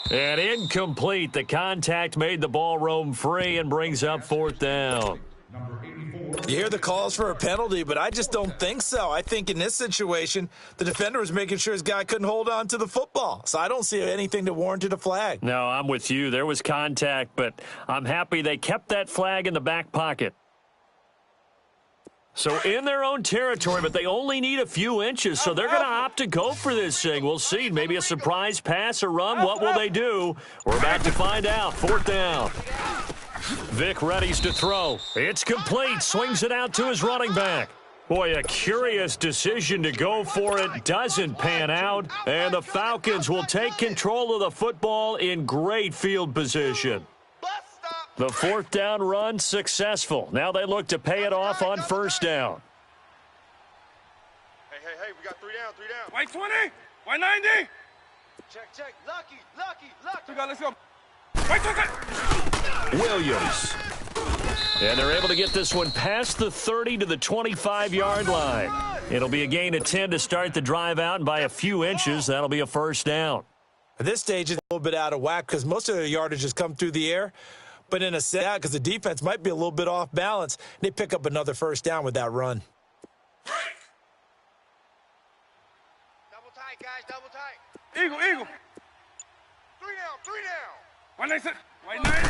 And incomplete. The contact made the ball roam free and brings up 4th down. You hear the calls for a penalty, but I just don't think so. I think in this situation, the defender was making sure his guy couldn't hold on to the football. So I don't see anything that warranted a flag. No, I'm with you. There was contact, but I'm happy they kept that flag in the back pocket. So in their own territory, but they only need a few inches, so they're going to opt to go for this thing. We'll see. Maybe a surprise pass or run. What will they do? We're about to find out. 4th down. Vick readies to throw. It's complete. Swings it out to his running back. Boy, a curious decision to go for it. Doesn't pan out. And the Falcons will take control of the football in great field position. The 4th down run successful. Now they look to pay it off on 1st down. Hey, we got 3 down. White 20, white 90. Check. Lucky. Let's go. White 20. Williams. And they're able to get this one past the 30 to the 25-yard line. It'll be a gain of 10 to start the drive out, and by a few inches, that'll be a 1st down. At this stage, it's a little bit out of whack because most of the yardage has come through the air. But in a set, because the defense might be a little bit off balance, they pick up another 1st down with that run. Double tight, guys, double tight. Eagle. 3 down. White 90.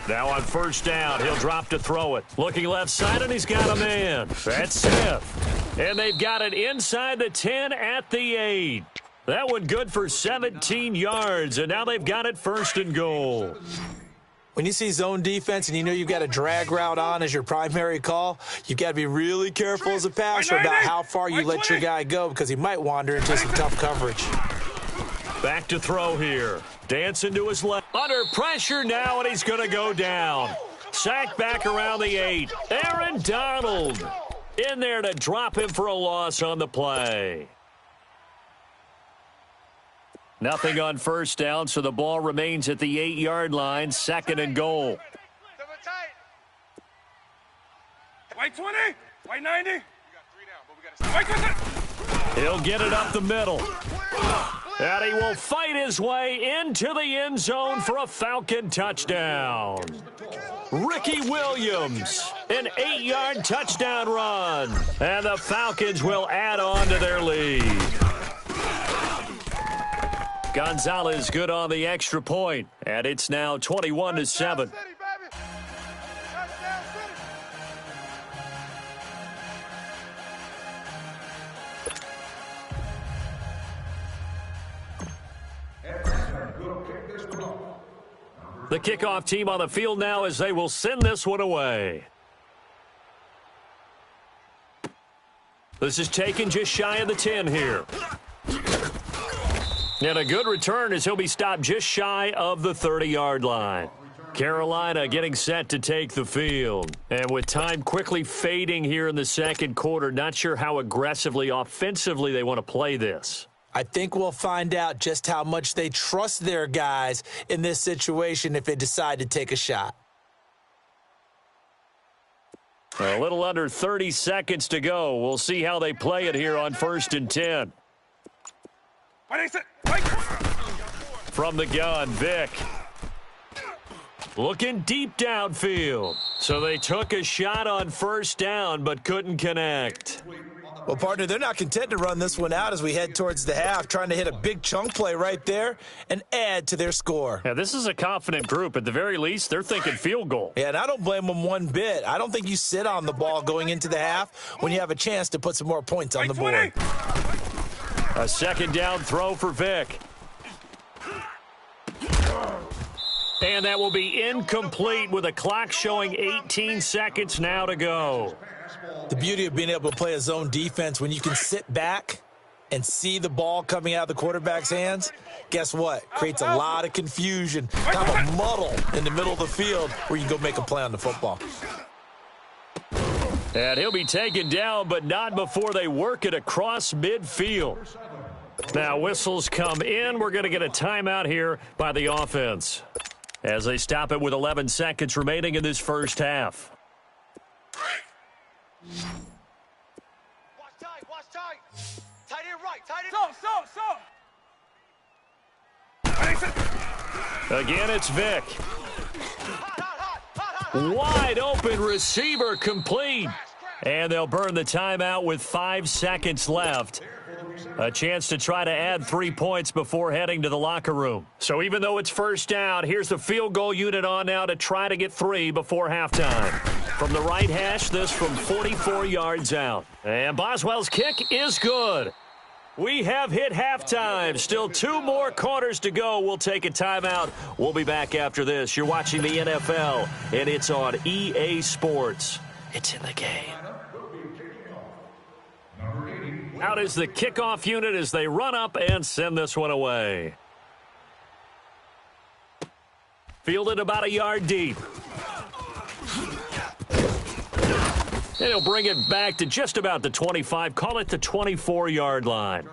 Now on 1st down, he'll drop to throw it. Looking left side, and he's got a man. That's Smith. And they've got it inside the 10 at the 8. That one good for 17 yards, and now they've got it 1st and goal. When you see zone defense and you know you've got a drag route on as your primary call, you've got to be really careful as a passer about how far you let your guy go because he might wander into some tough coverage. Back to throw here. Dancing to his left. Under pressure now, and he's going to go down. Sacked back around the 8. Aaron Donald in there to drop him for a loss on the play. Nothing on 1st down, so the ball remains at the 8-yard line, 2nd and goal. White 20, white 90. We got 3 down, but we got to white 20. He'll get it up the middle. And he will fight his way into the end zone for a Falcon touchdown. Ricky Williams, an 8-yard touchdown run. And the Falcons will add on to their lead. Gonzalez good on the extra point, and it's now 21-7. The kickoff team on the field now as they will send this one away. This is taken just shy of the 10 here. And a good return as he'll be stopped just shy of the 30-yard line. Carolina getting set to take the field. And with time quickly fading here in the 2nd quarter, not sure how aggressively, offensively they want to play this. I think we'll find out just how much they trust their guys in this situation if they decide to take a shot. A little under 30 seconds to go. We'll see how they play it here on 1st and 10. From the gun, Vick. Looking deep downfield. So they took a shot on 1st down but couldn't connect. Well, partner, they're not content to run this one out as we head towards the half, trying to hit a big chunk play right there and add to their score. Yeah, this is a confident group. At the very least, they're thinking field goal. Yeah, and I don't blame them one bit. I don't think you sit on the ball going into the half when you have a chance to put some more points on the board. A second down throw for Vick. And that will be incomplete with a clock showing 18 seconds now to go. The beauty of being able to play a zone defense when you can sit back and see the ball coming out of the quarterback's hands, guess what? Creates a lot of confusion, kind of a muddle in the middle of the field where you can go make a play on the football. And he'll be taken down, but not before they work it across midfield. Now whistles come in. We're going to get a timeout here by the offense as they stop it with 11 seconds remaining in this first half. Watch tight. Tight end right, tight end. So. Again, it's Vick. Wide open receiver complete. And they'll burn the timeout with 5 seconds left. A chance to try to add 3 points before heading to the locker room. So even though it's first down, here's the field goal unit on now to try to get 3 before halftime. From the right hash, this from 44 yards out. And Boswell's kick is good. We have hit halftime. Still 2 more quarters to go. We'll take a timeout. We'll be back after this. You're watching the NFL, and it's on EA Sports. It's in the game. Out is the kickoff unit as they run up and send this one away. Fielded about a yard deep. And he'll bring it back to just about the 25, call it the 24-yard line.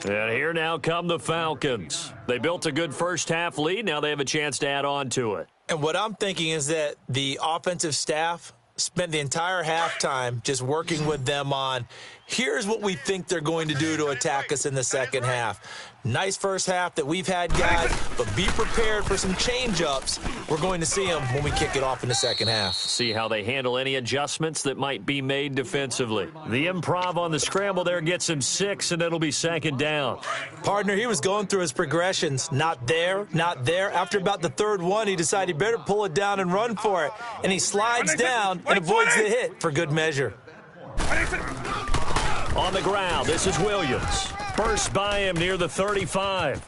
And here now come the Falcons. They built a good first-half lead. Now they have a chance to add on to it. And what I'm thinking is that the offensive staff spent the entire halftime just working with them on, here's what we think they're going to do to attack us in the second half. Nice first half that we've had, guys, but be prepared for some change-ups. We're going to see them when we kick it off in the second half. See how they handle any adjustments that might be made defensively. The improv on the scramble there gets him 6, and it'll be second down. Partner, he was going through his progressions. Not there, not there. After about the third one, he decided he better pull it down and run for it. And he slides down and avoids the hit for good measure. On the ground, this is Williams. Burst by him near the 35.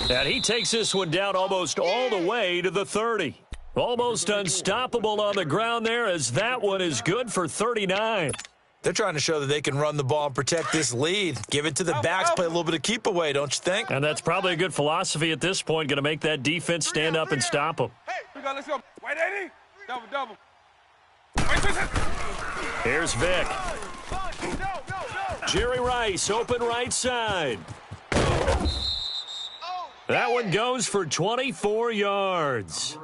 And he takes this one down almost all the way to the 30. Almost unstoppable on the ground there as that one is good for 39. They're trying to show that they can run the ball and protect this lead. Give it to the backs, play a little bit of keep away, don't you think? And that's probably a good philosophy at this point, going to make that defense stand up and stop them. Hey, let's go. White 80. Double. Here's Vick. Jerry Rice, open right side. That one goes for 24 yards.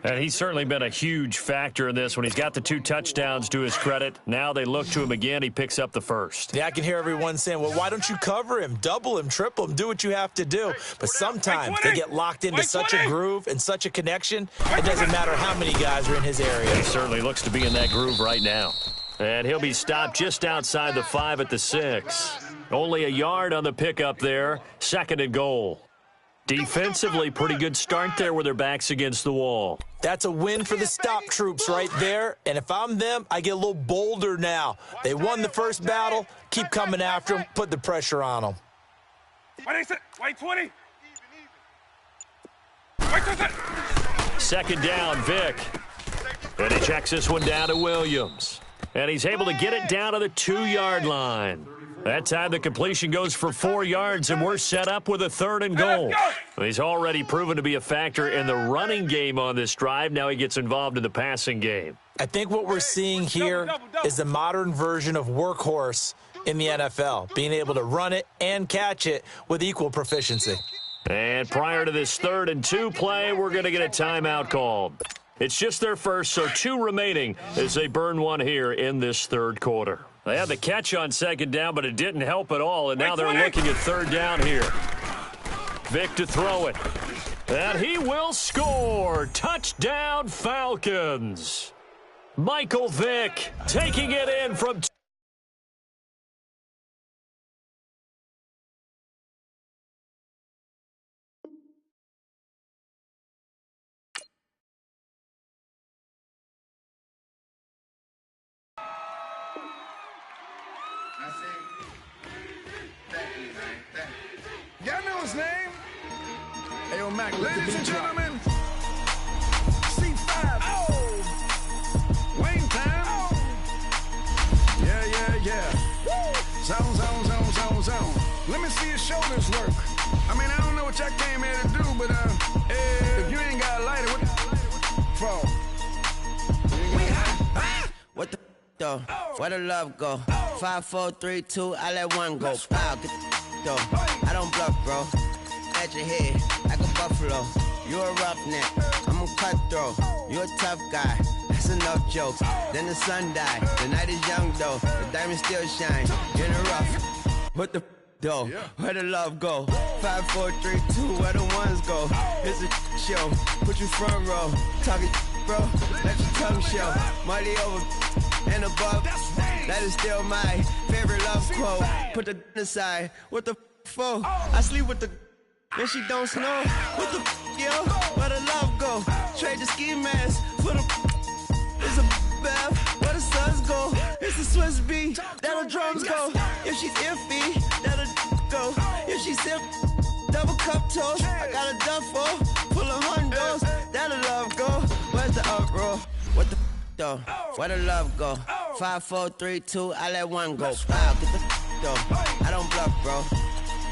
And he's certainly been a huge factor in this when he's got the 2 touchdowns to his credit. Now they look to him again. He picks up the first. Yeah, I can hear everyone saying, well, why don't you cover him, double him, triple him, do what you have to do. But sometimes they get locked into such a groove and such a connection, it doesn't matter how many guys are in his area. He certainly looks to be in that groove right now. And he'll be stopped just outside the 5 at the 6. Only a yard on the pickup there. 2nd and goal. Defensively, pretty good start there with their backs against the wall. That's a win for the stop troops right there. And if I'm them, I get a little bolder now. They won the first battle. Keep coming after them. Put the pressure on them. White 20. Second down, Vick. And he checks this one down to Williams. And he's able to get it down to the 2-yard line. That time the completion goes for 4 yards, and we're set up with a 3rd and goal. He's already proven to be a factor in the running game on this drive. Now he gets involved in the passing game. I think what we're seeing here is the modern version of workhorse in the NFL, being able to run it and catch it with equal proficiency. And prior to this 3rd and 2 play, we're going to get a timeout called. It's just their first, so 2 remaining as they burn one here in this 3rd quarter. They had the catch on 2nd down, but it didn't help at all, and now they're looking at 3rd down here. Vick to throw it. And he will score. Touchdown, Falcons. Michael Vick taking it in from Mac. Ladies and gentlemen, C5. Wayne time. Yeah. Zone. Let me see your shoulders work. I mean, I don't know what y'all came here to do, but if you ain't got a lighter, what the for? What the though? Where the love go? 5, 4, 3, 2, I let one go. Wow, get the though. I don't bluff, bro. At your head like a buffalo. You a roughneck, I'm a cutthroat. You a tough guy. That's enough jokes. Then the sun died. The night is young though. The diamonds still shine. In the rough. What the though? Where the love go? 5, 4, 3, 2, where the ones go? It's a show. Put you front row. Talking bro. Let your tongue show. Money over and above. That is still my favorite love quote. Put the aside. What the for? I sleep with the and she don't snow. What the yo? Where the love go? Trade the ski mask for the. It's a bath. Where the suns go? It's the Swiss B. That'll drums go. If she's iffy, that'll go. If she's sip, double cup toast. I got a duffel full of hundos. That'll love go. Where's the uproar? What the though? Where the love go? 5, 4, 3, 2, I let one go. Wow, get the though. I don't bluff, bro.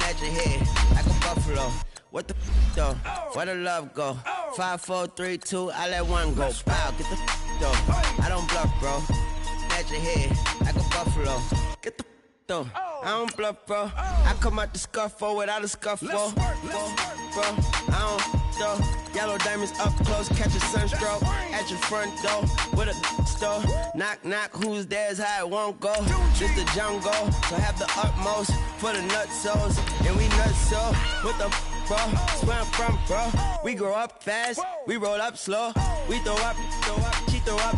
At your head like a buffalo. What the though? Where the love go? 5, 4, 3, 2, I let one go. Wow, get the though. I don't bluff, bro. At your head like a buffalo. Get the though. I don't bluff, bro. I come out the scuffle without a scuffle. Bro, I don't though. Yellow diamonds up close, catch a sunstroke at your front door with a store. Knock, knock, who's there's how it won't go. Just the jungle, so have the utmost for the nutsos. And we nutso, what the bro? Where I'm from, bro. We grow up fast, we roll up slow. We throw up, she throw up.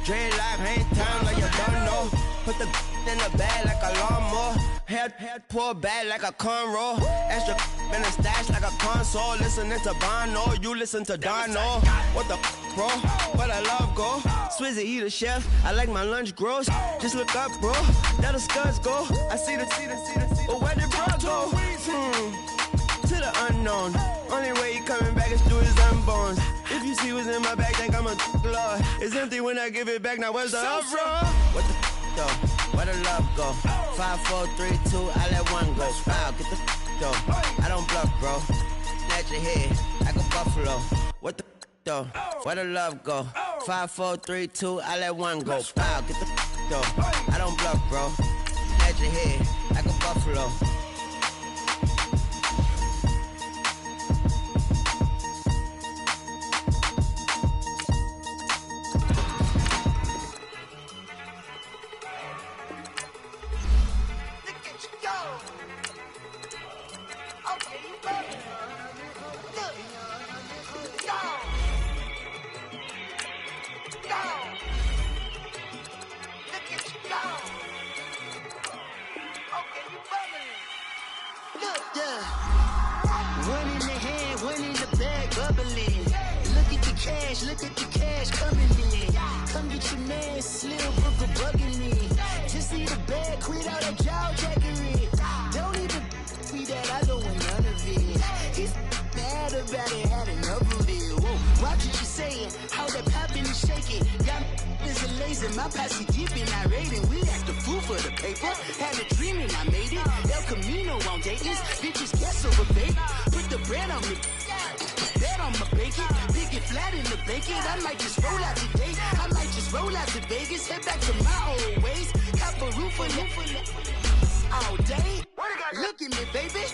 Dreadlock, ain't time like you don't know. Put the in the bag like a lawnmower. Head pull back like a cornrow. Extra in the stash like a console. Listening to Bono, you listen to Dono. What the bro? Where the love go? Swizzy, he the chef. I like my lunch gross. Just look up, bro. There the scuds go. I see the. But where did bro go? To the unknown. Only way he coming back is through his unborns. If you see what's in my bag, think I'm a lord. It's empty when I give it back. Now where's the uproar? What the though? Where the love go? 5, 4, 3, 2, I let one go. Wow, get the though. I don't bluff, bro. At your head like a buffalo. What the though? Where the love go? 5, 4, 3, 2, I let one go. Wow, get the though. I don't bluff, bro. At your head like a buffalo. Look at the cash coming in. Come get your man, Slim Booker bugging me. Just see the bag, quit all that jaw jackery. Don't even me that, I don't want none of it. He's mad about it, had enough of it. Whoa, watch what you saying, how that poppin' and shaking. Y'all is a lazy, my posse deep and I raiding. We act the fool for the paper. Had a dream and I made it. El Camino on Dayton's, bitches guess over bait. Put the bread on me. Bet on my bacon, big and flat in the bacon. I might just roll out today. I might just roll out to Vegas, head back to my old ways. Cop a roof all day. Look at me, baby.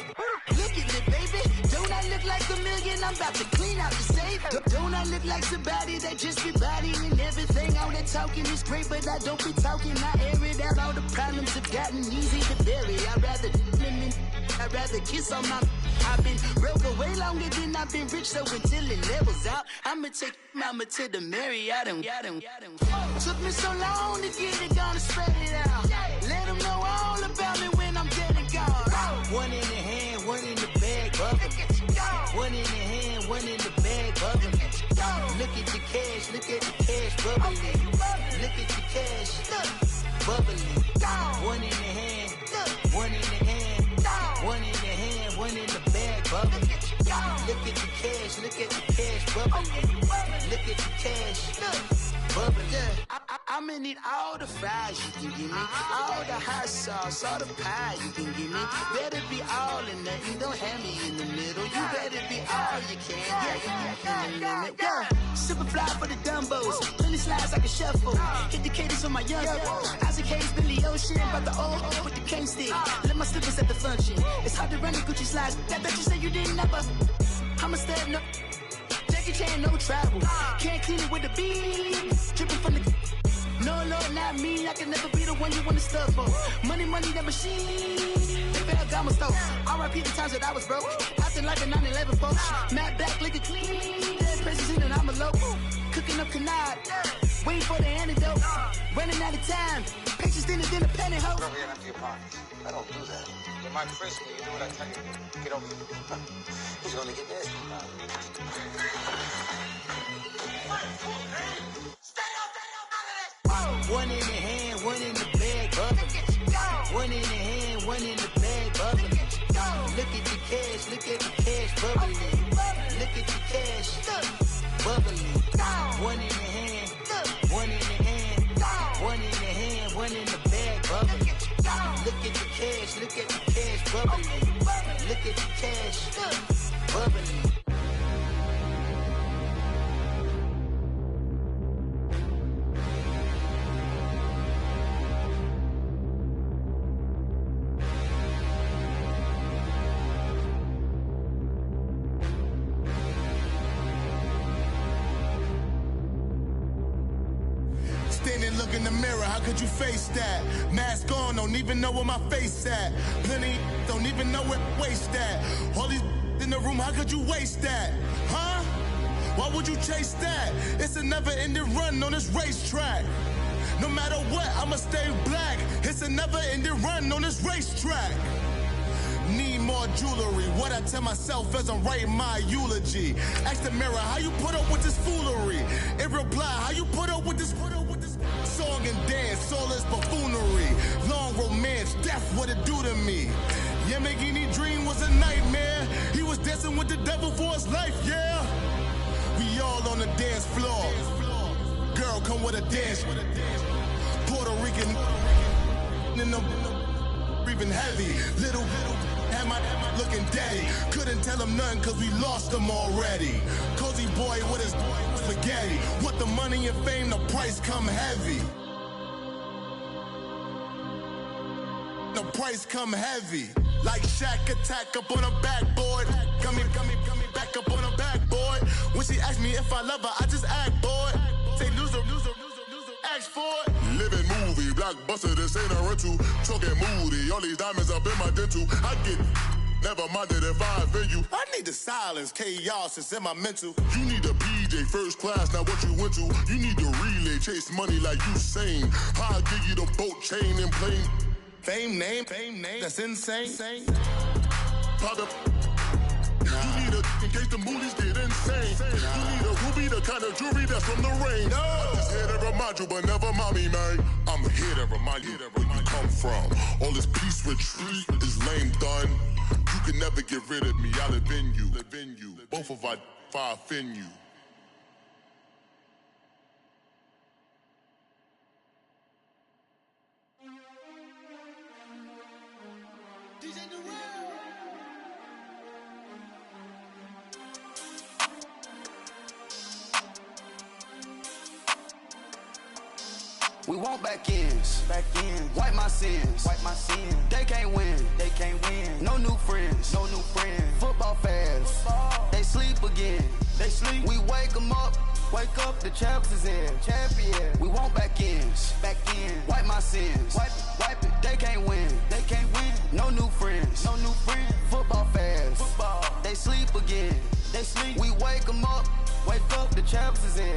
Look at me, baby. Don't I look like a million? I'm about to clean out the safe. Don't I look like somebody that just be bodying everything? All that talking is great, but I don't be talking. I air it out. All the problems have gotten easy to bury. I'd rather kiss on my. I've been broke way longer than I've been rich, so until it levels out, I'ma take mama to the Marriott and took me so long to get it, gonna spread it out. Let them know all about me when I'm dead and gone. One in the hand, one in the bag, bubbling. One in the hand, one in the bag, bubbling. Look at the cash, bubbling. Look at the cash, bubbling. One in the hand, one in the hand, one in the hand, one in the bag, bubbling. Look at the cash, look at the cash bubbling. Look at the cash, bubbling. I'ma need all the fries you can give me, all the hot sauce, all the pie you can give me. Better be all in nothing, don't have me in the middle. You better be all you can, yeah. Super fly for the dumbos, plenty slides like a shuffle. Hit the cadence on my young Isaac Hayes, Billy Ocean, but the old with the cane stick. Let my slippers at the function. It's hard to run the Gucci slides. That bet you say you didn't never. I'm a step no. Jackie Chan, no travel. Can't clean it with the beat. Dripping from the. No, not me. I can never be the one you want to stuff for. Money, the machine. They fell down my stove. R.I.P. the times that I was broke. Acting like a 9/11 folks. Matte black, liquor clean. Dead president and I'm a local. Cooking up canard. Waiting for the antidote. Running out of time. Pictures thinner than a penny hoe. Bro, we empty your pockets. I don't do that. You're my Christmas. You do what I tell you. Get over here. He's gonna get nasty. One in the hand, one in the bag, bubbling. One in the hand, one in the bag, bubbling. Look at the cash, look at the cash, bubbling. Look at the cash, bubbling. One in the hand, one in the hand, one in the hand, one in the bag, bubbling. Look at the cash, look at the cash, bubbling. Look at the cash, bubbling. Standing, look in the mirror, how could you face that? Mask on, don't even know where my face at. Plenty, don't even know where waist at. All these in the room, how could you waste that? Huh? Why would you chase that? It's a never-ending run on this racetrack. No matter what, I'ma stay black. It's a never-ending run on this racetrack. Need more jewelry. What I tell myself as I'm writing my eulogy. Ask the mirror, how you put up with this foolery? It reply, how you put up with this song and dance, soulless buffoonery. Long romance, death, what it do to me? Yamagini dream was a nightmare. He was dancing with the devil for his life, yeah. We all on the dance floor. Girl, come with a dance. Puerto Rican in the breathing heavy. Little had my looking daddy. Couldn't tell him nothing cause we lost him already. Cozy boy with his spaghetti. With the money and fame, the price come heavy. The price come heavy. Like Shaq attack up on a backboard. Coming back up on a backboard. When she asked me if I love her, I just act bored. Say loser, ask for it. Living movie, blockbuster, this ain't a rental. Talking moody, all these diamonds up in my dental. I get never minded if I offend you. I need the silence, chaos is in my mental. You need a PJ first class, not what you went to. You need the relay, chase money like you sane. I'll give you the boat chain and plane. Fame name, that's insane. Pop up. You need a in case the movies get insane. You need a ruby, the kind of jewelry that's from the rain. I'm just here to remind you, but never mommy, man. I'm here to remind you where you come from. All this peace retreat is lame done. You can never get rid of me. I live in you. Both of us, if I offend you. We want back ends. Wipe my sins. They can't win. No new friends. Football fans. They sleep again. We wake them up. Wake up, the champs is in. Champion. We want back ends. Wipe my sins. Wipe it. They can't win. No new friends. Football fans. They sleep again. We wake them up. Wake up, the champs is in.